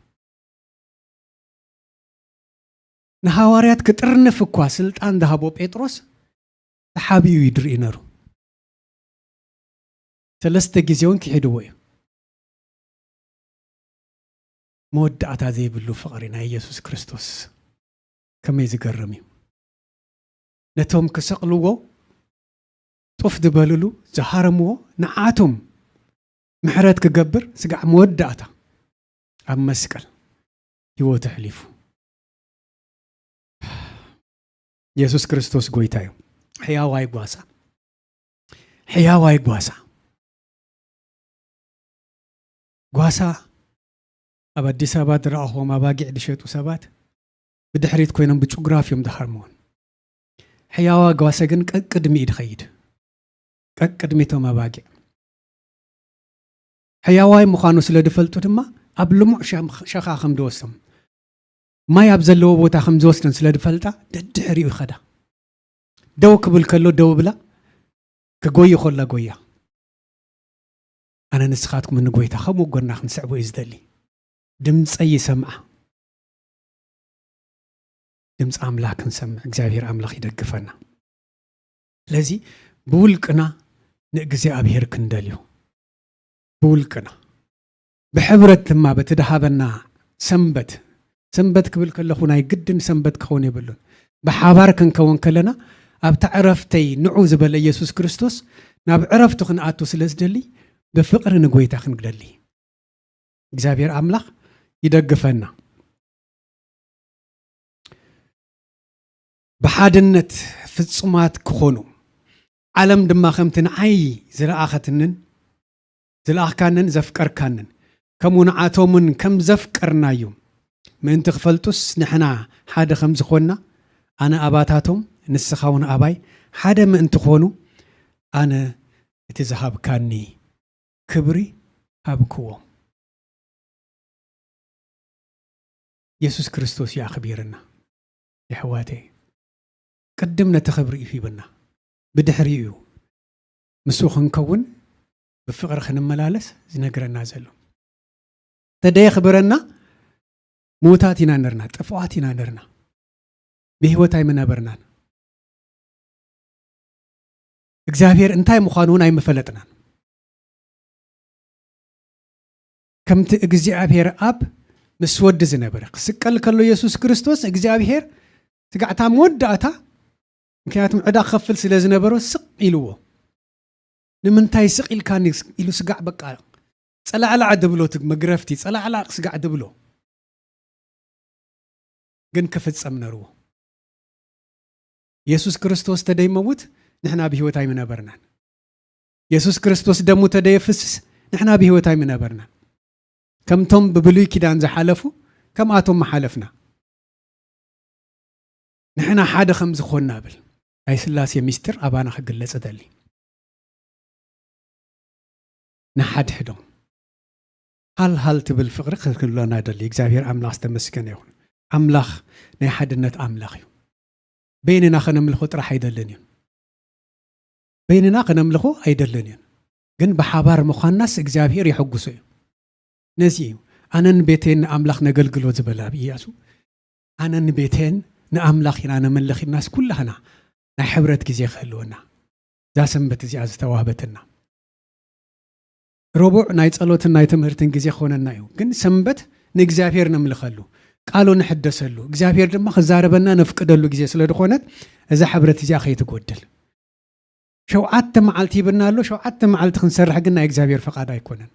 Speaker 1: ንሃዋርያት ክጥርንፍ እኳ ስልጣን ዝሃቦ ጴጥሮስ ተሓቢኡ ይድርኢ ነሩ ሰለስተ ግዜ እውን ክሒድዎ እዩ መወዳእታ ዘይብሉ ፍቕሪ ናይ ኢየሱስ ክርስቶስ ከመይ ዝገርም እዩ ነቶም ክሰቕልዎ ጡፍ ዝበልሉ ዝሃረምዎ ንዓቶም ምሕረት ክገብር ስጋዕ መወዳእታ ኣብ መስቀል ሂወቱ ሕሊፉ ኢየሱስ ክርስቶስ ጎይታ እዩ ሕያዋይ ጓሳ ኣብ ኣዲስ ኣበባ ዝረኣኽዎም ኣባጊዕ ዝሸጡ ሰባት ብድሕሪት ኮይኖም ብጭጉራፍ እዮም ዝሃርምዎን ሕያዋ ጓሳ ግን ቀቅድሚ ድኸይድ ቀቅድሚቶም ኣባጊዕ ሕያዋይ ምዃኑ ስለ ድፈልጡ ድማ ኣብ ልሙዕ ሸኻ ከም ዝወስዶም ማይ ኣብ ዘለዎ ቦታ ከም ዝወስደን ስለ ድፈልጣ ደድሕሪኡ ይኸዳ ደው ክብል ከሎ ደው ብላ ክጎይ ከሎ ጎያ ኣነ ንስኻትኩም ንጎይታ ከምኡ ጎና ክንስዕቦ እዩ ዝደሊ ድምፀይ ይሰምዓ ድምፂ ኣምላኽ ክንሰምዕ እግዚኣብሔር ኣምላኽ ይደግፈና ስለዚ ብውልቅና ንእግዚኣብሔር ክንደልዩ ብውልቅና ብሕብረት ድማ በትድሃበና ሰንበት ክብል ከለኹ ናይ ግድን ሰንበት ክኸውን የብሉን ብሓባር ክንከውን ከለና ኣብ ዕረፍተይ ንዑ ዝበለ ኢየሱስ ክርስቶስ ናብ ዕረፍቱ ክንኣቱ ስለ ዝደሊ ብፍቕሪ ንጎይታ ክንግደሊ እግዚአብሔር ኣምላኽ ይደግፈና ብሓድነት ፍጹማት ክኾኑ ዓለም ድማ ከምቲ ንዓይ ዝለኣኻንን ዘፍቀርካንን ከምኡ ንዓቶምን ከም ዘፍቀርናዩ ምእንቲ ክፈልጡስ ንሕና ሓደ ከም ዝኾንና ኣነ ኣባታቶም ንስኻውን ኣባይ ሓደ ምእንቲ ኮኑ ኣነ እቲ ዝሃብካኒ ክብሪ ሃብክዎም ኢየሱስ ክርስቶስ ይኣኽቢርና ይሕዋተይ ቅድም ነቲ ክብሪ ይሂብና ብድሕሪ እዩ ምስኡ ክንከውን ብፍቕሪ ክንመላለስ ዝነግረና ዘሎ ተደይ ክብረና ሞታት ኢና ነርና ጥፍዋት ኢና ነርና ብህይወት ኣይምነበርናን እግዚአብሔር እንታይ ምዃኑን ኣይምፈለጥናን ከምቲ እግዚአብሔር ኣብ ምስ ወዲ ዝነበረ ክስቀል ከሎ ኢየሱስ ክርስቶስ እግዚአብሔር ስጋዕታ መወዳእታ ምክንያቱም ዕዳ ክኸፍል ስለ ዝነበሮ ስቕ ኢልዎ ንምንታይ ስቕ ኢልካኒ ኢሉ ስጋዕ በቃ ፀላዕላዕ ድብሎ መግረፍቲ ፀላዕላዕ ስጋዕ ድብሎ ግን ክፍጸም ነርዎ ኢየሱስ ክርስቶስ ተደይመውት ንሕና ብህይወት ኣይምነበርናን ኢየሱስ ክርስቶስ ደሙ ተደይፍስስ ንሕና ብህይወት ኣይምነበርና ከምቶም ብብሉይ ኪዳን ዝሓለፉ ከምኣቶም መሓለፍና ንሕና ሓደ ከም ዝኾንና ብል ናይ ስላሴ ምስጢር ኣባና ክግለጽ ደሊ ንሓድሕዶም ሃልሃል ትብል ፍቕሪ ክህልወና ደሊ እግዚአብሔር ኣምላኽ ዝተመስገነ ይኹን ኣምላኽ ናይ ሓድነት ኣምላኽ እዩ በይንና ከነምልኾ ጥራሕ ኣይደለን እዩ በይንና ከነምልኾ ኣይደለን እዩ ግን ብሓባር ምዃንናስ እግዚአብሔር ይሕጉሶ እዩ ነዚ እዩ ኣነን ቤቴን ንኣምላኽ ነገልግሎ ዝበላ ኢያሱ ኣነን ቤቴን ንኣምላኽ ኢና ነመልኽ ኢልናስ ኩላህና ናይ ሕብረት ግዜ ክህልወና እዛ ሰንበት እዚኣ ዝተዋህበትና ረቡዕ ናይ ጸሎትን ናይ ትምህርትን ግዜ ክኾነና እዩ ግን ሰንበት ንእግዚአብሔር ነምልኸሉ ቃሉ ንሕደሰሉ እግዚአብሔር ድማ ክዛረበና ነፍቅደሉ ግዜ ስለ ድኾነት እዛ ሕብረት እዚኣ ከይትጎድል ሸውዓተ መዓልቲ ይብልና ኣሎ ሸውዓተ መዓልቲ ክንሰርሕ ግን ናይ እግዚአብሔር ፈቃድ ኣይኮነን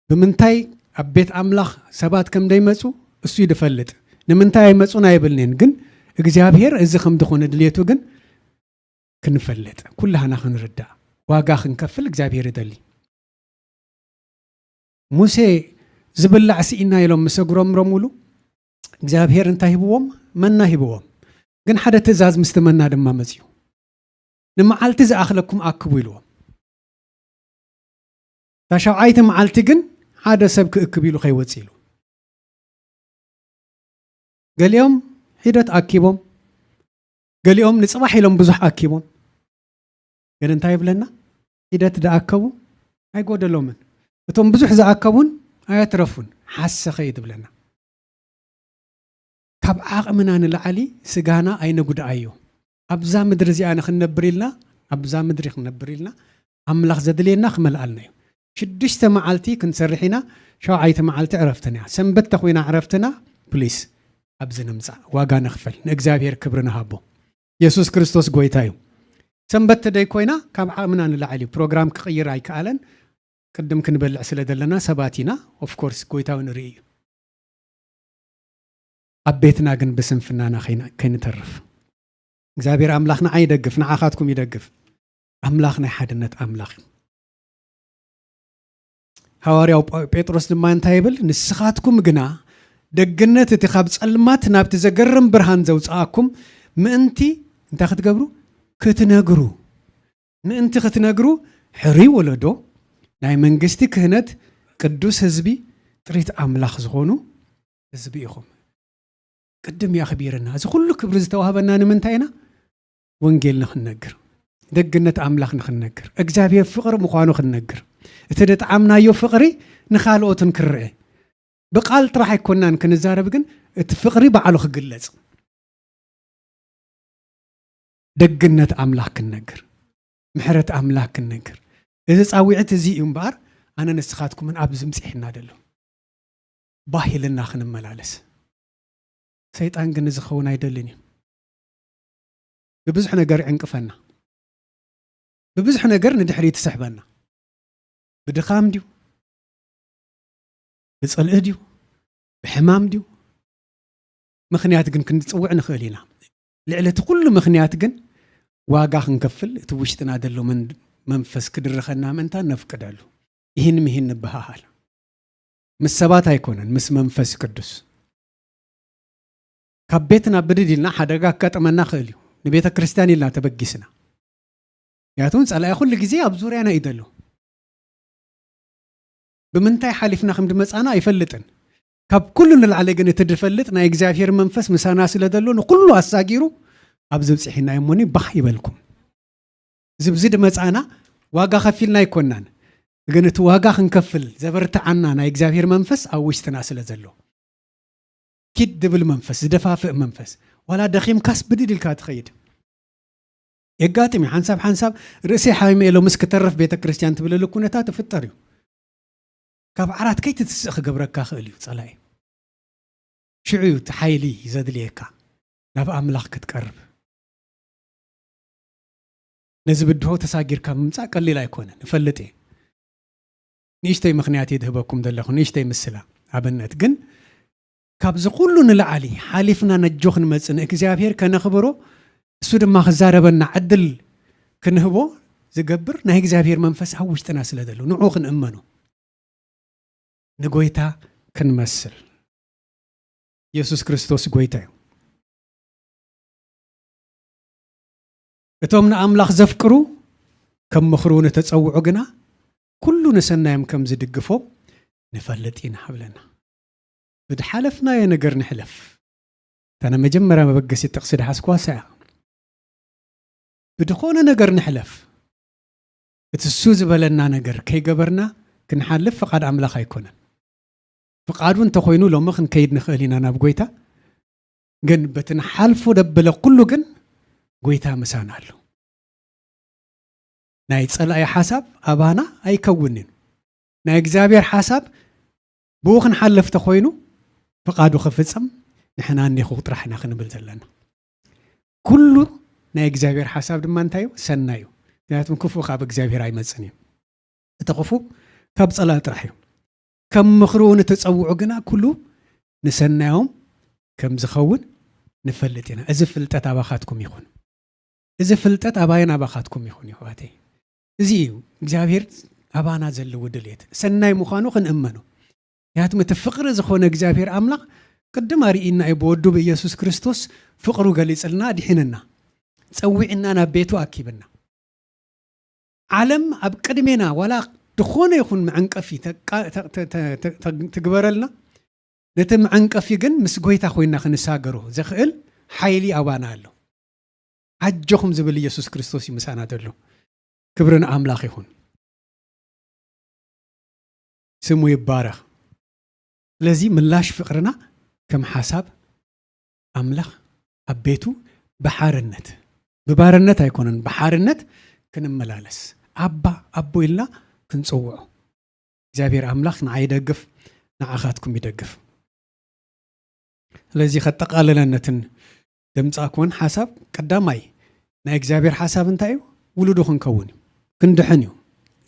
Speaker 1: ብምንታይ ኣብ ቤት ኣምላኽ ሰባት ከም ደይመፁ እሱ ይድፈልጥ ንምንታይ ኣይመፁን ኣይብልንን ግን እግዚአብሔር እዚ ከም ድኾነ ድልየቱ ግን ክንፈልጥ ኩላህና ክንርዳእ ዋጋ ክንከፍል እግዚአብሔር ይደሊ ሙሴ ዝብላዕ ሲኢና ኢሎም ምስ እግሮም ረሙሉ እግዚአብሔር እንታይ ሂብዎም መና ሂብዎም ግን ሓደ ትእዛዝ ምስቲ መና ድማ መፅዩ ንመዓልቲ ዝኣኽለኩም ኣክቡ ኢልዎም ታሻውዓይቲ መዓልቲ ግን ሓደ ሰብ ክእክብ ኢሉ ከይወፅ ኢሉ ገሊኦም ሂደት ኣኪቦም ገሊኦም ንፅባሕ ኢሎም ብዙሕ ኣኪቦም ግን እንታይ ይብለና ሂደት ደኣከቡ ኣይጎደሎምን እቶም ብዙሕ ዝኣከቡን ኣያትረፉን ሓሰኸ ይትብለና ካብ ዓቕምና ንላዕሊ ስጋና ኣይነጉድኣዮ ኣብዛ ምድሪ እዚኣ ንክንነብር ኢልና ኣብዛ ምድሪ ክንነብር ኢልና ኣምላኽ ዘድልየና ክመልኣልና እዩ 6 መዓልቲ ክንሰርሕ ኢና 7ይቲ መዓልቲ ዕረፍትና እያ ሰንበት ተኾይና ዕረፍትና ፕሊስ ኣብዚ ንምፃእ ዋጋ ነኽፈል ንእግዚአብሔር ክብሪ ንሃቦ ኢየሱስ ክርስቶስ ጎይታ እዩ ሰንበት ተደይ ኮይና ካብ ዓቕምና ንላዕሊ ፕሮግራም ክቕይር ኣይከኣለን ቅድም ክንበልዕ ስለ ዘለና ሰባት ኢና ኦፍ ኮርስ ጎይታው ንርኢ እዩ ኣብ ቤትና ግን ብስንፍናና ከይንተርፍ እግዚአብሔር ኣምላኽና ኣይደግፍ ንዓኻትኩም ይደግፍ ኣምላኽ ናይ ሓድነት ኣምላኽ እዩ ሐዋርያው ጴጥሮስ ድማ እንታይ ይብል ንስኻትኩም ግና ደግነት እቲ ካብ ጸልማት ናብቲ ዘገርም ብርሃን ዘውፅኣኩም ምእንቲ እንታይ ክትገብሩ ክትነግሩ ምእንቲ ክትነግሩ ሕሪ ወለዶ ናይ መንግስቲ ክህነት ቅዱስ ህዝቢ ጥሪት ኣምላኽ ዝኾኑ ህዝቢ ኢኹም ቅድም ያኽቢርና እዚ ኩሉ ክብሪ ዝተዋህበና ንምንታይ ኢና ወንጌል ንኽንነግር ደግነት ኣምላኽ ንኽንነግር እግዚአብሔር ፍቕሪ ምዃኑ ክንነግር እቲ ደጣዕምናዮ ፍቕሪ ንኻልኦትን ክርአ ብቃል ጥራሕ ኣይኮናን ክንዛረብ ግን እቲ ፍቕሪ በዓሉ ክግለጽ ደግነት ኣምላኽ ክንነግር ምሕረት ኣምላኽ ክንነግር እዚ ጻዊዕት እዚ እዩ እምበር ኣነ ንስኻትኩምን ኣብ ዝምፅሕና ደሎ ባሂልና ክንመላለስ ሰይጣን ግን ዝኸውን ኣይደልን እዩ ብብዙሕ ነገር ይዕንቅፈና ብብዙሕ ነገር ንድሕሪ ትስሕበና ብድኻም ድዩ ብፅልኢ ድዩ ብሕማም ድዩ ምኽንያት ግን ክንፅውዕ ንኽእል ኢና ልዕሊ እቲ ኩሉ ምኽንያት ግን ዋጋ ክንከፍል እቲ ውሽጥና ደሎ መንፈስ ክድርኸና ምእንታ ነፍቅደሉ ይህን ምሂን ንበሃሃል ምስ ሰባት ኣይኮነን ምስ መንፈስ ቅዱስ ካብ ቤትና ብድድ ኢልና ሓደጋ ካጠመና ክእል እዩ ንቤተ ክርስቲያን ኢልና ተበጊስና ያቱን ጸላኢ ኩሉ ግዜ ኣብ ዙርያና ይደሉ ብምንታይ ሓሊፍና ከም ድመጻና አይፈልጥን ካብ ኩሉ ንላዕለ ግን እትድፈልጥ ናይ እግዚአብሔር መንፈስ ምሳና ስለ ደሎ ንኩሉ አሳጊሩ ኣብ ዝብጽሕና ይሞኒ ባህ ይበልኩም ዝብዝድ መጻና ዋጋ ከፊልና ይኮናን ግን እቲ ዋጋ ክንከፍል ዘበርታዓና ናይ እግዚአብሔር መንፈስ ኣብ ውሽጥና ስለ ዘሎ ኪድ ድብል መንፈስ ዝደፋፍእ መንፈስ ወላ ደኺም ካስ ብድድልካ ትኸይድ የጋጥም ሓንሳብ ርእሲ ሓይመ ኢሎ ምስ ከተረፍ ቤተ ክርስቲያን ትብለሉ ኩነታት ተፈጠር እዩ ካብ ዓራት ከይት ትስኽ ገብረካ ክእል እዩ ጸላይ ሽዑ ተሓይሊ ዘድልየካ ናብ ኣምላኽ ክትቀርብ ነዚ ብድሆ ተሳጊርካ ምምጻእ ቀሊል ኣይኮነን ንፈልጥ ንእሽተይ ምኽንያት ይድህበኩም ዘለኹ ንእሽተይ ምስላ ኣብነት ግን ካብ ዝኩሉ ንላዕሊ ሓሊፍና ነጆ ክንመጽእ እግዚአብሔር ከነኽብሮ እሱ ድማ ክዛረበና ዕድል ክንህቦ ዝገብር ናይ እግዚአብሔር መንፈስ ኣብ ውሽጥና ስለዘሎ ንዑ ክንእመኑ ንጎይታ ክንመስል ኢየሱስ ክርስቶስ ጎይታ እዩ እቶም ንኣምላኽ ዘፍቅሩ ከም ምኽሩ ንተጸውዑ ግና ኩሉ ንሰናዮም ከም ዝድግፎም ንፈልጥ ኢና ሃብለና ብድሓለፍናዮ ነገር ንሕለፍ ታነ መጀመርያ መበገሲ ጥቕሲ ድሓስኳሳ ብድኾነ ነገር ንሕለፍ እቲ እሱ ዝበለና ነገር ከይገበርና ክንሓልፍ ፍቓድ ኣምላኽ ኣይኮነን ፍቓዱ እንተኾይኑ ሎሚ ክንከይድ ንኽእል ኢና ናብ ጎይታ ግን በቲ ንሓልፎ ደበለ ኩሉ ግን ጎይታ ምሳና ኣሎ ናይ ጸላኢ ሓሳብ ኣባና ኣይከውንን ናይ እግዚአብሔር ሓሳብ ብኡ ክንሓልፍ ተኾይኑ ፍቓዱ ክፍጸም ንሕና እኒኹ ጥራሕና ክንብል ዘለና ኩሉ ናይ እግዚአብሔር ሓሳብ ድማ እንታይ እዩ ሰናይ እዩ ምክንያቱም ክፉእ ካብ እግዚአብሔር ኣይመጽን እዩ እቲ ክፉእ ካብ ጸላኢ ጥራሕ እዩ ከም ምኽሩ ንተጸውዑ ግና ኩሉ ንሰናዮም ከም ዝኸውን ንፈልጥ ኢና እዚ ፍልጠት ኣባኻትኩም ይኹን እዚ ፍልጠት ኣባይን ኣባኻትኩም ይኹን ይኹዋቴ እዚ እዩ እግዚአብሔር ኣባና ዘለዎ ድልየት ሰናይ ምዃኑ ክንእመኑ ምክንያቱም እቲ ፍቕሪ ዝኾነ እግዚአብሔር ኣምላኽ ቅድም ኣርኢና እዩ ብወዱ ብኢየሱስ ክርስቶስ ፍቕሩ ገሊጽልና ድሒንና ፀዊዕና ናብ ቤቱ ኣኪብና ዓለም ኣብ ቅድሜና ዋላ ድኾነ ይኹን መዕንቀፊ ትግበረልና ነቲ መዕንቀፊ ግን ምስ ጎይታ ኮይና ክንሳገሮ ዝኽእል ሓይሊ ኣባና ኣሎ ዓጀኹም ዝብል ኢየሱስ ክርስቶስ ይምሳና ዘሎ ክብርን ኣምላኽ ይኹን ስሙ ይባረኽ ስለዚ ምላሽ ፍቕርና ከም ሓሳብ ኣምላኽ ኣብ ቤቱ በሓርነት ብባርነት ኣይኮነን በሓርነት ክንመላለስ ኣባ ኣቦ ኢልና ክንጽውዖ እግዚአብሔር ኣምላኽ ንዓይደግፍ ንዓኻትኩም ይደግፍ ስለዚ ከጠቃለለነትን ድምጻኩን ሓሳብ ቀዳማይ ናይ እግዚአብሔር ሓሳብ እንታይ እዩ ውሉዱ ክንከውን ክንድሕን እዩ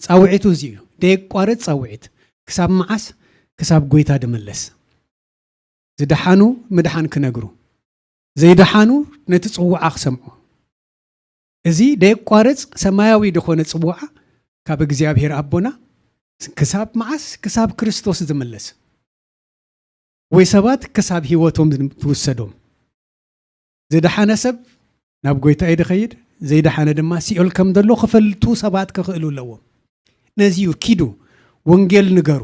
Speaker 1: ጻውዒቱ እዚ እዩ ደይቋረጽ ጻውዒት ክሳብ መዓስ ክሳብ ጎይታ ድምለስ ዝደሓኑ ምድሓን ክነግሩ ዘይደሓኑ ነቲ ጽውዓ ክሰምዑ እዚ ደይቋረጽ ሰማያዊ ድኾነ ጽውዓ ካብ እግዚአብሔር ኣቦና ክሳብ መዓስ ክሳብ ክርስቶስ ዝምለስ ወይ ሰባት ክሳብ ህይወቶም ትውሰዶም ዝደሓነ ሰብ ናብ ጎይታ ይድኸይድ ዘይደሓነ ድማ ሲኦል ከም ዘሎ ክፈልጡ ሰባት ክኽእሉ ኣለዎም ነዚ እዩ ኪዱ ወንጌል ንገሩ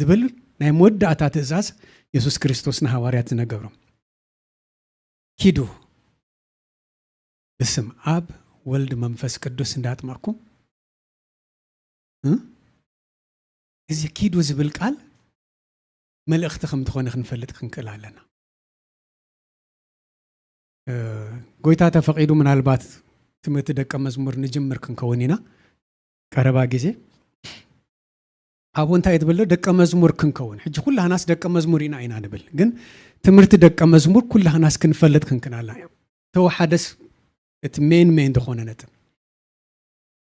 Speaker 1: ዝብል ናይ መወዳእታ ትእዛዝ ኢየሱስ ክርስቶስ ንሐዋርያት ዝነገሮም ኪዱ ብስም አብ ወልድ መንፈስ ቅዱስ እንዳጥመቅኩም እዚ ኪዱ ዝብል ቃል መልእኽቲ ከም ትኾነ ክንፈልጥ ክንክእል ኣለና ጎይታ ተፈቂዱ ምናልባት ትምህርቲ ደቀ መዝሙር ንጅምር ክንከውን ኢና ቀረባ ጊዜ አቦ እንታይ ትብል ደቀ መዝሙር ክንከውን ሕጂ ኩላህናስ ደቀ መዝሙር ኢና ንብል ግን ትምህርቲ ደቀ መዝሙር ኩላህናስ ክንፈልጥ ክንክናላ ተወሓደስ እቲ ሜን ዝኾነ ነጥብ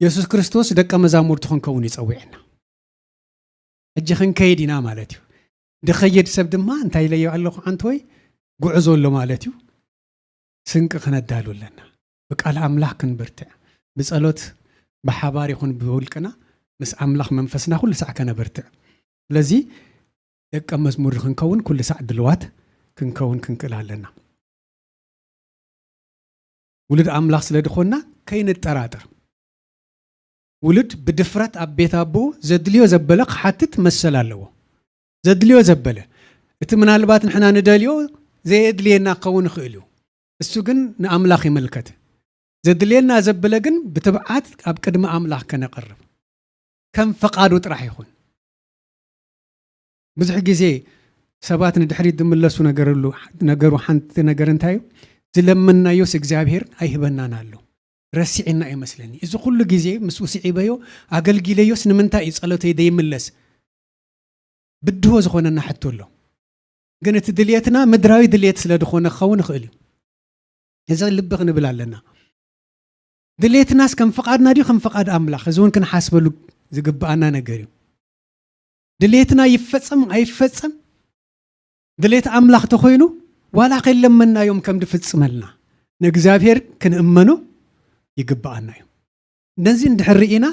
Speaker 1: ኢየሱስ ክርስቶስ ደቀ መዛሙርቱ ክንከውን ይጸውዕና ሕጂ ክንከይድ ኢና ማለት እዩ ድኸይድ ሰብ ድማ እንታይ ለዮ ኣለኹ አንተ ወይ ጉዕዞ ኣሎ ማለት እዩ ስንቅ ክነዳሉ ኣለና ብቃል ኣምላኽ ክንብርትዕ ብጸሎት ብሓባር ይኹን ብውልቅና ምስ ኣምላኽ መንፈስና ኩሉ ሰዓት ከነበርትዕ ስለዚ ደቀ መዝሙር ክንከውን ኩሉ ሰዓት ድልዋት ክንከውን ክንክእል ኣለና ውልድ ኣምላኽ ስለ ድኾና ከይንጠራጠር ውልድ ብድፍረት ኣብ ቤት ኣቦ ዘድልዮ ዘበለ ክሓትት መሰል ኣለዎ ዘድልዮ ዘበለ እቲ ምናልባት ንሕና ንደልዮ ዘየድልየና ክኸውን ይኽእል እዩ እሱ ግን ንኣምላኽ ይምልከት ዘድልየና ዘበለ ግን ብትብዓት ኣብ ቅድሚ ኣምላኽ ከነቐርብ ከም ፈቃዱ ጥራሕ ይኹን ብዙሕ ግዜ ሰባት ንድሕሪት ዝምለሱ ነገሩ ሓንቲ ነገር እንታይ እዩ ዝለመናዮስ እግዚአብሔር ኣይህበናን ኣሎ ረሲዕና ይመስለኒ እዚ ኩሉ ግዜ ምስ ውስዒበዮ ኣገልጊለዮስ ንምንታይ እዩ ጸሎተይ ደይምለስ ብድሆ ዝኾነና ሕቶ ኣሎ ግን እቲ ድልየትና ምድራዊ ድልየት ስለ ድኾነ ክኸውን ይኽእል እዩ እዚ ልቢ ክንብል ኣለና ድልየትናስ ከም ፈቃድና ድዩ ከም ፈቃድ ኣምላኽ እዚ እውን ክንሓስበሉ ዝግባአና ነገር እዩ ድልየትና ይፈጸም ኣይፈጸም ድልየት ኣምላኽ ተኾይኑ ዋላ ከይለመናዮም ከም ድፍጽመልና ንእግዚአብሔር ክንእመኖ ይግባአና እዩ ነዚ እንድሕርኢና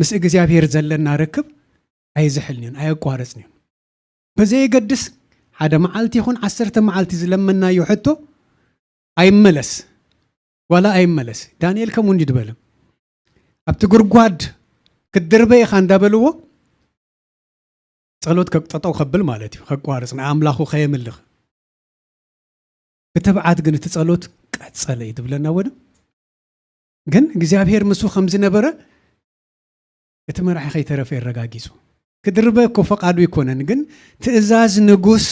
Speaker 1: ምስ እግዚአብሔር ዘለና ርክብ ኣይዝሕልኒን ኣየቋረጽኒን በዘይ የገድስ ሓደ መዓልቲ ይኹን 10 መዓልቲ ዝለመናዮ ሕቶ ኣይመለስ ወላ ኣይመለስ ዳንኤል ከም እንዲ ድበለ ኣብቲ ጉርጓድ ክድርበ ኢኻ እንዳበልዎ ጸሎት ከቅጠጠው ከብል ማለት እዩ ከቋረጽ ንኣምላኹ ከየምልኽ ብተብዓት ግን እቲ ጸሎት ቀጸለ ይድብለና ወደ ግን እግዚአብሔር ምሱ ከም ዝነበረ እቲ መራሒ ከይተረፈ ይረጋጊጹ ክድርበ እኮ ፈቃዱ ይኮነን ግን ትእዛዝ ንጉስ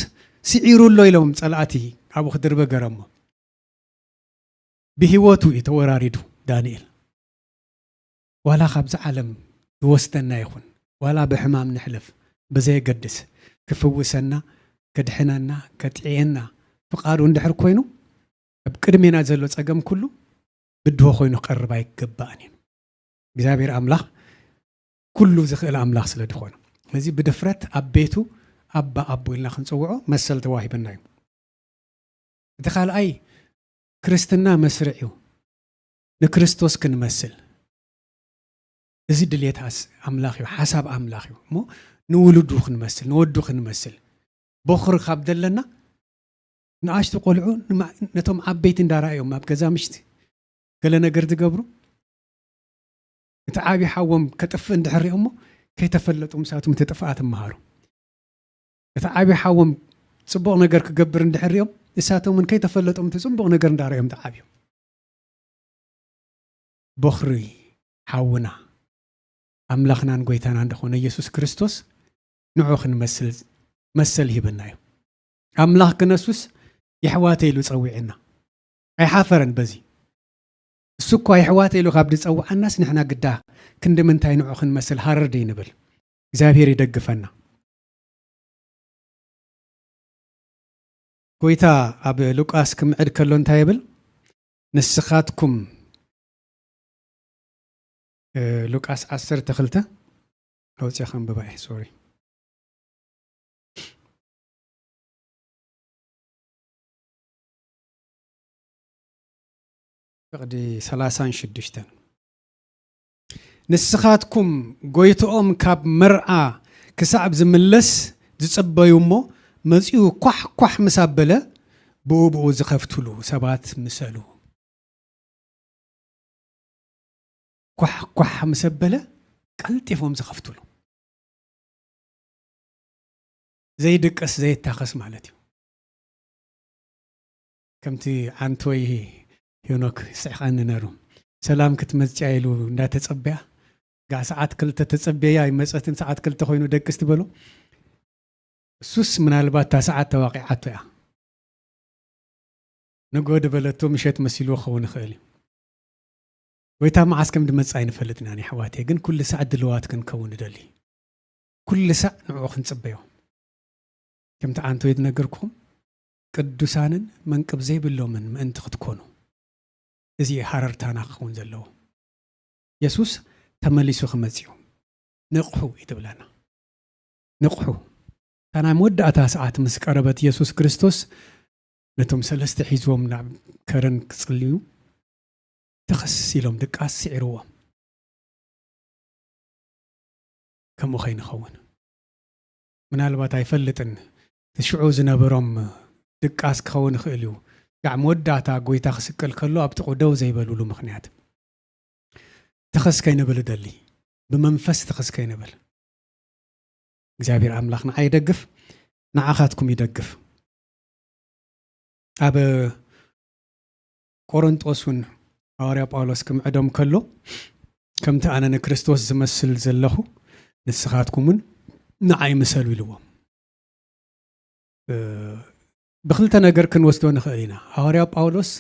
Speaker 1: ሲዒሩሎ ኢሎም ጸላእቲ ኣብኡ ክድርበ ገረሞ ብህይወቱ የተወራሪዱ ዳንኤል ዋላ ካብዚ ዓለም ዝወስደና ይኹን ዋላ ብሕማም ንሕልፍ በዘይ ገድስ ክፍውሰና ከድሕነና ከጥዕየና ፍቃዱ እንድሕር ኮይኑ ኣብ ቅድሜና ዘሎ ጸገም ኩሉ ብድሆ ኮይኑ ቀርባ ይገባእን እዩ እግዚአብሔር አምላኽ ኩሉ ዝኽእል አምላኽ ስለ ድኾነ ስለዚ ብድፍረት ኣብ ቤቱ ኣባ ኣቦ ኢልና ክንጽውዖ መሰል ተዋሂበና እዩ እቲ ካልኣይ ክርስትና መስርዕ እዩ ንክርስቶስ ክንመስል እዚ ድሌት ኣምላኽ እዩ ሓሳብ ኣምላኽ እዩ እሞ ንውልዱ ክንመስል ንወዱ ክንመስል በኽሪ ካብ ዘለና ንኣሽቱ ቆልዑ ነቶም ዓበይቲ እንዳርኣዮም ኣብ ገዛ ምሽቲ ገለ ነገር ዝገብሩ እቲ ዓብዪ ሓወም ከጥፍእ እንድሕር እሞ ከይተፈለጡ ምሳቶም ተጥፍኣት እምሃሩ እቲ ዓብዪ ሓወም ጽቡቕ ነገር ክገብር እንድሕር እዮም እሳቶምን ከይተፈለጦም ጽቡቕ ነገር እንዳርኣዮም ተዓብዮም በኽሪ ሓውና ኣምላኽናን ጎይታና እንደኾነ ኢየሱስ ክርስቶስ ንዑ ክንመስል መሰል ሂብና እዩ ኣምላኽ ክነሱስ ይሕዋተ ኢሉ ጸዊዕና ኣይሓፈረን በዚ እሱ እኳ ይሕዋተ ኢሉ ካብ ዝጸውዓናስ ንሕና ግዳ ክንዲ ምንታይ ንዑ ክንመስል ሃረር ይንብል እግዚአብሔር ይደግፈና ጎይታ ኣብ ሉቃስ ክምዕድ ከሎ እንታይ ይብል ንስኻትኩም ሉቃስ 12 ኣውፅእ ከንብባ ሶሪ ፍቅዲ 36 ንስኻትኩም ጎይቶኦም ካብ መርዓ ክሳብ ዝምለስ ዝጽበዩ እሞ መጺኡ ኳሕ ኳሕ ምሳበለ ብኡብኡ ዝኸፍትሉ ሰባት ምሰሉ ኳሕ ኳሕ ምሰበለ ቀልጢፎም ዝኸፍትሉ ዘይድቀስ ዘይታኸስ ማለት እዩ ከምቲ ዓንቶይ ሄኖክ ስዕኻን ነሩ ሰላም ክትመጽያ ኢሉ እንዳተጸበያ ጋዕ ሰዓት ክልተ ተጸበያ ይመጸትን ሰዓት ክልተ ኮይኑ ደቅስ ትበሎ እሱስ ምናልባት ታ ሰዓት ተዋቂዓቶ ያ ንጎድ በለቶ ምሸት መሲሉ ኸውን ይኽእል ወይታ መዓስ ከም ድመጽ ኣይንፈልጥና ኒ ሕዋቴ ግን ኩሉ ሰዓት ድልዋት ክንከውን ደሊ ኩሉ ሰዓት ንዑ ክንጽበዮ ከምቲ ዓንቶይ ነገርኩም ቅዱሳንን መንቅብ ዘይብሎምን ምእንቲ ክትኮኑ እዚ ሃረርታና ክኸውን ዘለዎ ኢየሱስ ተመሊሱ ክመጽዩ ንቕሑ ይትብለና ንቕሑ ታና መወዳእታ ሰዓት ምስ ቀረበት ኢየሱስ ክርስቶስ ነቶም ሰለስተ ሒዝዎም ናብ ከረን ክጽልዩ ተኸስ ኢሎም ድቃስ ሲዕርዎም ከምኡ ኸይንኸውን ምናልባት ኣይፈልጥን ትሽዑ ዝነበሮም ድቃስ ክኸውን ይኽእል እዩ ጋዕ መወዳእታ ጎይታ ክስቀል ከሎ ኣብ ጥቑ ደው ዘይበልሉ ምኽንያት ተኸስ ከይንብል ደሊ ብመንፈስ ተኸስ ከይንብል እግዚአብሔር አምላኽ ንዓይ ይደግፍ ንዓኻትኩም ይደግፍ ኣብ ቆሮንጦስን ሐዋርያ ጳውሎስ ክምዕዶም ከሎ ከምቲ ኣነ ንክርስቶስ ዝመስል ዘለኹ ንስኻትኩምን ንዓይ ምሰሉ ኢልዎም ብክልተ ነገር ክንወስዶ ንኽእል ኢና ሐዋርያ ጳውሎስ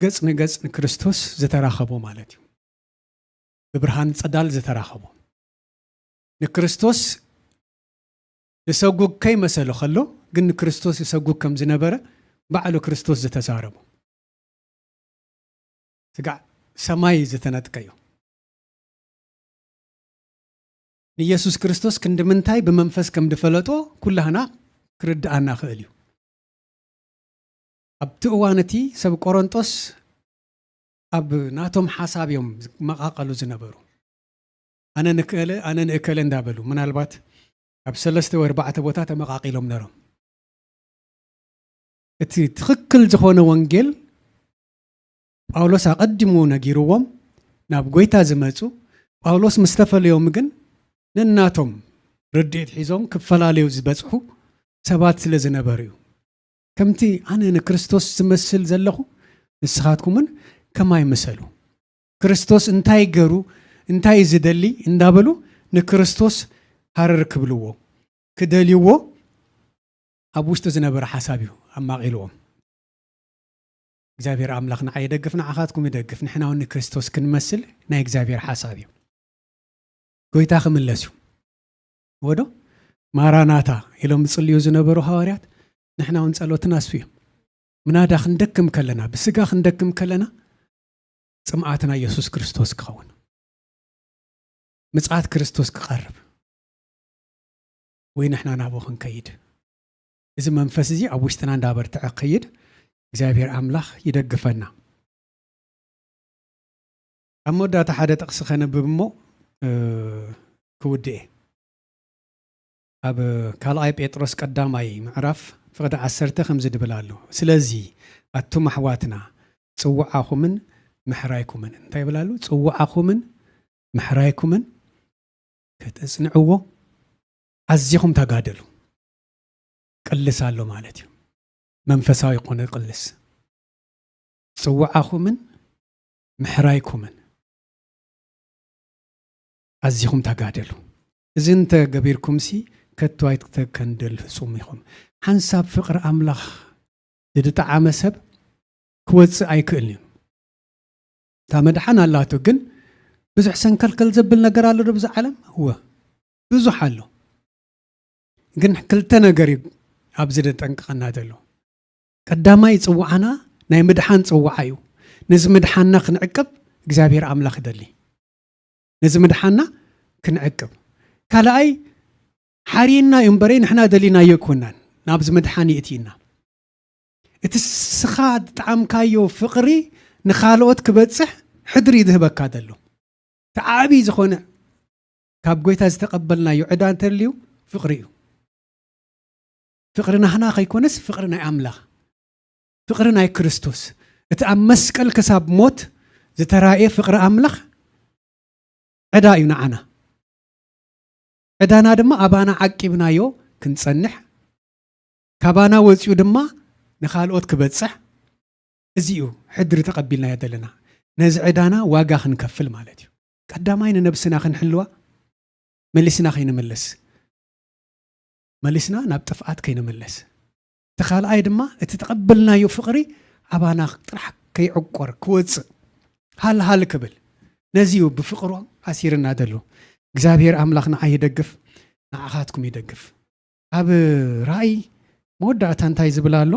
Speaker 1: ገጽ ንገጽ ንክርስቶስ ዝተራኸቦ ማለት እዩ ብብርሃን ጸዳል ዝተራኸቦ ንክርስቶስ ዝሰጉግ ከይመሰሎ ከሎ ግን ንክርስቶስ ዝሰጉግ ከም ዝነበረ ባዕሉ ክርስቶስ ዝተዛረቡ ትጋዕ ሰማይ ዝተነጥቀዩ ንኢየሱስ ክርስቶስ ክንዲ ምንታይ ብመንፈስ ከም ድፈለጦ ኩላህና ክርድኣና ክእል እዩ أبتي أوانتي سب كورنثوس أب ناتهم حساب يوم مقاقلوا زنبرو أنا نكله ندابلو من البات أب 3 و 4 بوتات مقاقيلهم نرم أتي تخكل زخون وانجيل ጳውሎስ አቀድሞ ነጊሩዎም ናብ ጎይታ ዝመጹ ጳውሎስ ምስተፈልዮም ግን ንናቶም ርድኤት ሒዞም ክፈላለዩ ዝበጽሑ ሰባት ስለ ዝነበሩ እዩ ከምቲ ኣነ ንክርስቶስ ዝመስል ዘለኹ ንስኻትኩምን ከማይ መሰሉ ክርስቶስ እንታይ ገሩ እንታይ ዝደሊ እንዳበሉ ንክርስቶስ ሃረር ክብልዎ ክደልይዎ ኣብ ውሽጡ ዝነበረ ሓሳብ እዩ ኣማቒልዎም እግዚአብሔር አምላክና አይደግፍና አኻትኩም ይደግፍ ንሕናውን ክርስቶስ ክንመስል ናይ እግዚአብሔር ሓሳብ እዩ ጎይታ ክምለሱ ወዶ ማራናታ ኢሎም ጽልዩ ዝነበሩ ሐዋርያት ንሕናውን ጸሎትና እሱ እዩ ምናዳ ክንደክም ከለና ብስጋ ክንደክም ከለና ጽምዓትና ኢየሱስ ክርስቶስ ክኸውን ምጽአት ክርስቶስ ክቀርብ ወይ ንሕና ናቦ ክንከይድ እዚ መንፈስ እዚ ኣብ ውሽጥና እንዳበርትዐ ከይድ እግዚአብሔር አምላክ ይደግፈና አሞዳታ ሓደ ጥቅስ ከነብብሞ ክውድኤ ኣብ ካልኣይ ጴጥሮስ ቀዳማይ ምዕራፍ ፍቅዲ 10 ከም ዝድብል ኣሎ ስለዚ ኣቱም ኣሕዋትና ጽዋዓኹምን ምሕራይኩምን እንታይ ይብላሉ ጽዋዓኹምን ምሕራይኩምን ክትጽንዕዎ ኣዝኹም ተጋደሉ ቅልስ ኣሎ ማለት እዩ መንፈሳዊ ቆነ ቅልስ ጽዋዓኹምን ምሕራይኩምን ኣዝኹም ተጋደሉ እዚ እንተ ገቢርኩምሲ ከቶ ኣይትከንደል ፍጹም ኢኹም ሓንሳብ ፍቅሪ ኣምላኽ ዝድጣዓመ ሰብ ክወፅእ ኣይክእልን ታ መድሓን ኣላቶ ግን ብዙሕ ሰንከልከል ዘብል ነገር ኣሎ ዶ ብዛ ዓለም ህወ ብዙሕ ኣሎ ግን ክልተ ነገር ኣብዚ ደጠንቅቐና ዘሎ ቀዳማይ ጽዋዓና ናይ ምድሓን ጽዋዓ እዩ ነዚ ምድሓንና ክንዕቅብ እግዚአብሔር አምላክ ደሊ ነዚ ምድሓንና ክንዕቅብ ካልኣይ ሓሪና እምበሬ ንሕና ደሊና ይኩናን ናብዚ ምድሓን ይእቲና እቲ ስኻ ጣዕምካዮ ፍቅሪ ንኻልኦት ክበጽሕ ሕድሪ ዝህበካ ደሎ ተዓቢ ዝኾነ ካብ ጎይታ ዝተቀበልናዮ ዕዳ እንተልዩ ፍቅሪ እዩ ፍቅሪ ናህና ከይኮነስ ፍቅሪ ናይ አምላክ ፍቅሪ ናይ ክርስቶስ እቲ ኣብ መስቀል ክሳብ ሞት ዝተራእየ ፍቅሪ አምላክ ዕዳ እዩ ንዓና ዕዳና ድማ ኣባና ዓቂብናዮ ክንጸንሕ ካባና ወፂኡ ድማ ንኻልኦት ክበጽሕ እዚኡ ሕድሪ ተቀቢልና ያደለና ነዚ ዕዳና ዋጋ ክንከፍል ማለት እዩ ቀዳማይ ንነብስና ክንሕልዋ መሊስና ከይንመለስ መሊስና ናብ ጥፍኣት ከይንመለስ ተኻልኣይ ድማ እቲ ተቀበልናዮ ፍቅሪ ኣባና ጥራሕ ከይዕቆር ክወጽእ ሃልሃል ክብል ነዚዩ ብፍቅሩ ኣሲርና ደሎ እግዚአብሔር አምላክና አይደግፍ ንዓኻትኩም ይደግፍ ኣብ ራእይ መወዳእታ እንታይ ዝብል ኣሎ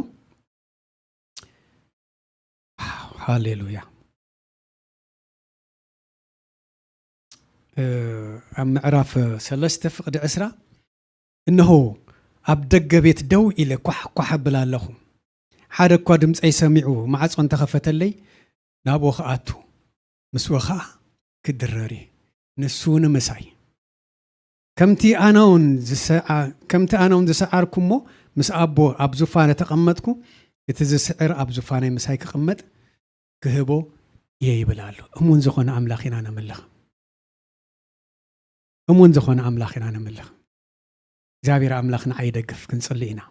Speaker 1: ሃሌሉያ ኣብ ምዕራፍ 3 ፍቅዲ 10 እነሆ ኣብ ደገ ቤት ደው ኢለ ኳሕ ብል ኣለኹ ሓደ እኳ ድምፀይ ሰሚዑ ማዕጾ እንተኸፈተለይ ናብኡ ክኣቱ ምስኡ ከዓ ክድረሪ ንሱ ንምሳይ ከምቲ ኣናውን ዝሰዓርኩሞ ምስ ኣቦ ኣብ ዙፋነ ተቐመጥኩ እቲ ዝስዕር ኣብ ዙፋነይ ምሳይ ክቕመጥ ክህቦ እየ ይብል ኣሎ እሙን ዝኾነ ኣምላኽ ኢና ነምልኽ እሙን ዝኾነ ኣምላኽ ኢና ነምልኽ እግዚአብሔር አምላክና አይደግፍ ክንጽልይና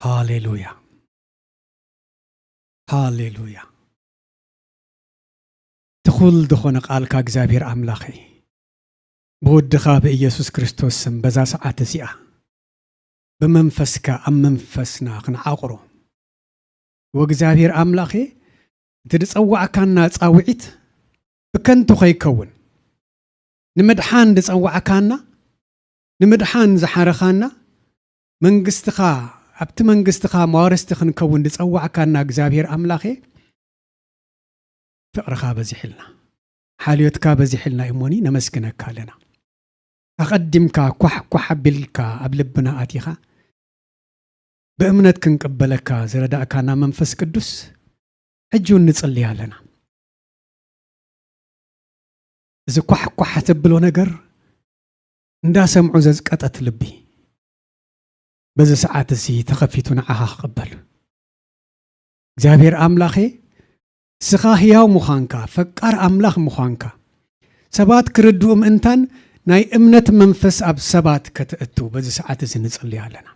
Speaker 1: ሃሌሉያ ሃሌሉያ ትኹል ድኾነ ቃልካ እግዚአብሔር አምላኽ ብወድኻ በኢየሱስ ክርስቶስ ስም በዛ ሰዓት እዚኣ በመንፈስካ ኣብ መንፈስና ክንዓቕሮ ወእግዚአብሔር አምላኽ ትድጸዋዕካና ጻውዒት ብከንቱ ከይከውን ንምድሓን ዝጸዋዕካና ንምድሓን ዝሓረኻና መንግስትኻ ኣብቲ መንግስትኻ መዋርስቲ ክንከውን ዝጸዋዕካና እግዚአብሔር አምላኽ ፍቅርኻ በዚሕልና ሓልዮትካ በዚሕልና እሞኒ ነመስግነካ ኣለና ኣቐዲምካ ኳሕ ኣቢልካ ኣብ ልብና ኣቲኻ بأمنت كنقبلك زرداءكنا منفس قدوس حجون نصلي علينا إذا كح تبلو نجر ندا سمعو ززقطت لبي بز ساعات سي تخفيتنا عها قبل እግዚአብሔር አምላኼ ስኻ ሕያው ሙኻንካ ፈቃር አምላኽ ሙኻንካ ሰባት ክርድኡ ምእንታን ናይ እምነት መንፈስ ኣብ ሰባት ከተእቱ በዚ ሰዓት እዚ ንጽልይ ኣለና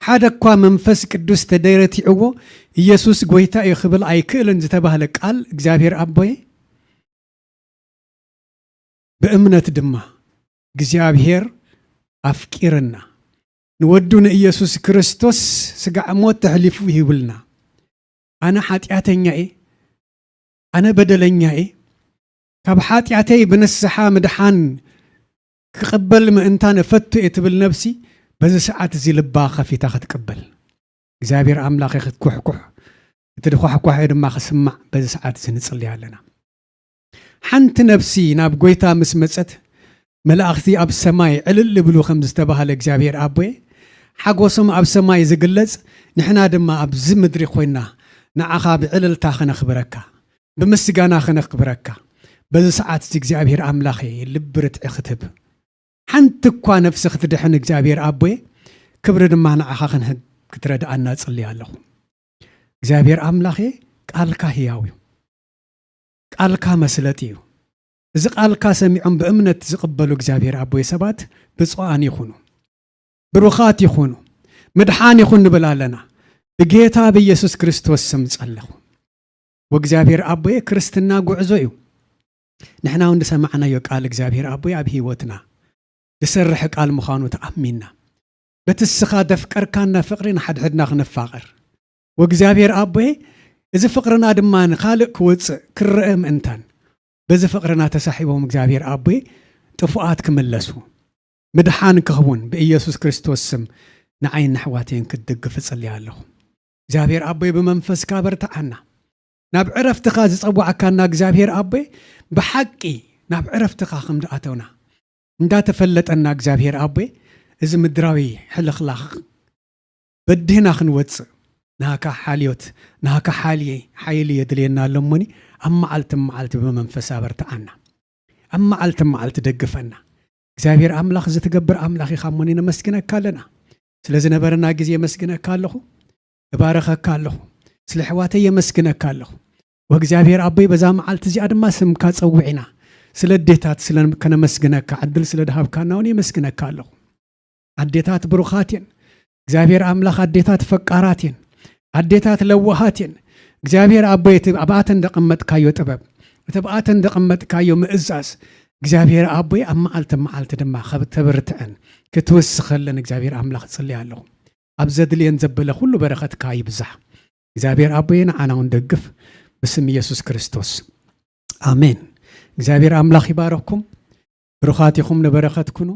Speaker 1: ሓደ እኳ መንፈስ ቅዱስ ተደይረቲዕዎ ኢየሱስ ጎይታ ይኽብል ኣይክእልን ዝተባህለ ቃል እግዚአብሔር አቦዬ በእምነት ድማ እግዚአብሔር አፍቂርና ንወዱን ኢየሱስ ክርስቶስ ስጋዕ ሞት ተሕሊፉ ይብልና أنا حاتياتي أنا بدلني كاب حاتياتي بنسحا مدحان كقبل ما أنتان فتت بالنفسي بس ساعات زي لباخة في تاخد قبل إجابير أملاك ياخد كح كح تدخل كح ما خسمع بس ساعات زي نصلي علينا حنت نفسي ناب قويتا مسمسات ملاختي أب سماي علل بلو خمس تباها لإجابير أبوي حقوسم أب سماي زقلز نحنا دما أب زمدري خوينا نعخا بعللتا خنخبرك بمسجانا خنخبرك بز ساعات እግዚአብሔር አምላኬ ልብርት እختب حنت እኳ ነፍስህ ትድሕን እግዚአብሔር አቦዬ ክብር ድማ ንዓኻ ክንህብ ክትረዳአና ጽልይ ኣለኹ እግዚአብሔር አምላኬ ቃልካ ሕያው እዩ ቃልካ መስለጥ እዩ እዚ ቃልካ ሰሚዖም በእምነት ዝቅበሉ እግዚአብሔር አቦዬ ሰባት ብፁዓን ይኹኑ ብሩኻት ይኹኑ መድሓን ይኹን ንብላለና በጌታ በኢየሱስ ክርስቶስ ስም ጸለኹ ወእግዚአብሔር አቦዬ ክርስትና ጉዕዞ እዩ ንሕና ወንድ ሰማዕናዮ ቃል እግዚአብሔር አቦዬ ኣብ ህይወትና ዝሰርሕ ቃል ምዃኑ ተኣሚንና በትስኻ ደፍቀርካና ፍቅሪና ሓድሕድና ክንፋቀር ወእግዚአብሔር አቦዬ እዚ ፍቅርና ድማ ንኻልእ ክወፅእ ክርአ ምእንታን በዚ ፍቅርና ተሳሒቦም እግዚአብሔር አቦዬ ጥፉኣት ክምለሱ ምድሓን ክኸውን በኢየሱስ ክርስቶስ ስም ንዓይን ኣሕዋተይን ክድግፍ እጽልይ ኣለኹ እግዚአብሔር አቦዬ በመንፈስ ካበርታዓና ናብ ዕረፍትኻ ዝጸዋዕካና እግዚአብሔር አቦዬ በሐቂ ናብ ዕረፍትኻ ከምድኣተውና እንዳተፈለጠና እግዚአብሔር አቦዬ እዚ ምድራዊ ሕልኽላኽ በድህና ክንወፅእ ናካ ሓልዮት ናካ ሓይሊ የድልየና ኣሎሞኒ ኣብ መዓልቲ በመንፈስ ኣበርታዓና ኣብ መዓልቲ ደግፈና እግዚአብሔር አምላኽ ዝትገብር አምላኽ ኢኻ እሞኒ ነመስግነካ ኣለና ስለዚ ነበረና ጊዜ መስግነካ ኣለኹ እባረኸካ ኣለኹ ስለ ሕዋተይ የመስግነካ ኣለኹ ወእግዚአብሔር አቦዬ በዛ መዓልቲ እዚኣ ድማ ስምካ ፀውዒና ስለ ዴታት ስለ ከነመስግነካ ዕድል ስለ ድሃብካና እውን የመስግነካ ኣለኹ ኣዴታት ብሩኻት እየን እግዚአብሔር አምላኽ ኣዴታት ፈቃራት እየን ኣዴታት ለዋሃት እየን እግዚአብሔር አቦዬ ኣብኣተን እንደቐመጥካዮ ጥበብ እተብኣተን እንደቐመጥካዮ ምእዛዝ እግዚአብሔር አቦዬ ኣብ መዓልቲ ድማ ተብርትዕን ክትወስኸለን እግዚአብሔር አምላኽ ጽልይ ኣለኹ ኣብ ዘድልየን ዘበለ ሁሉ በረኸትካ ይብዛሕ እግዚአብሔር አቦዬ ንዓና እውን ደግፍ باسم ኢየሱስ ክርስቶስ አሜን እግዚአብሔር አምላኽ ይባረክኩም ብሩኻት ይኹም ንበረኸት ኩኑ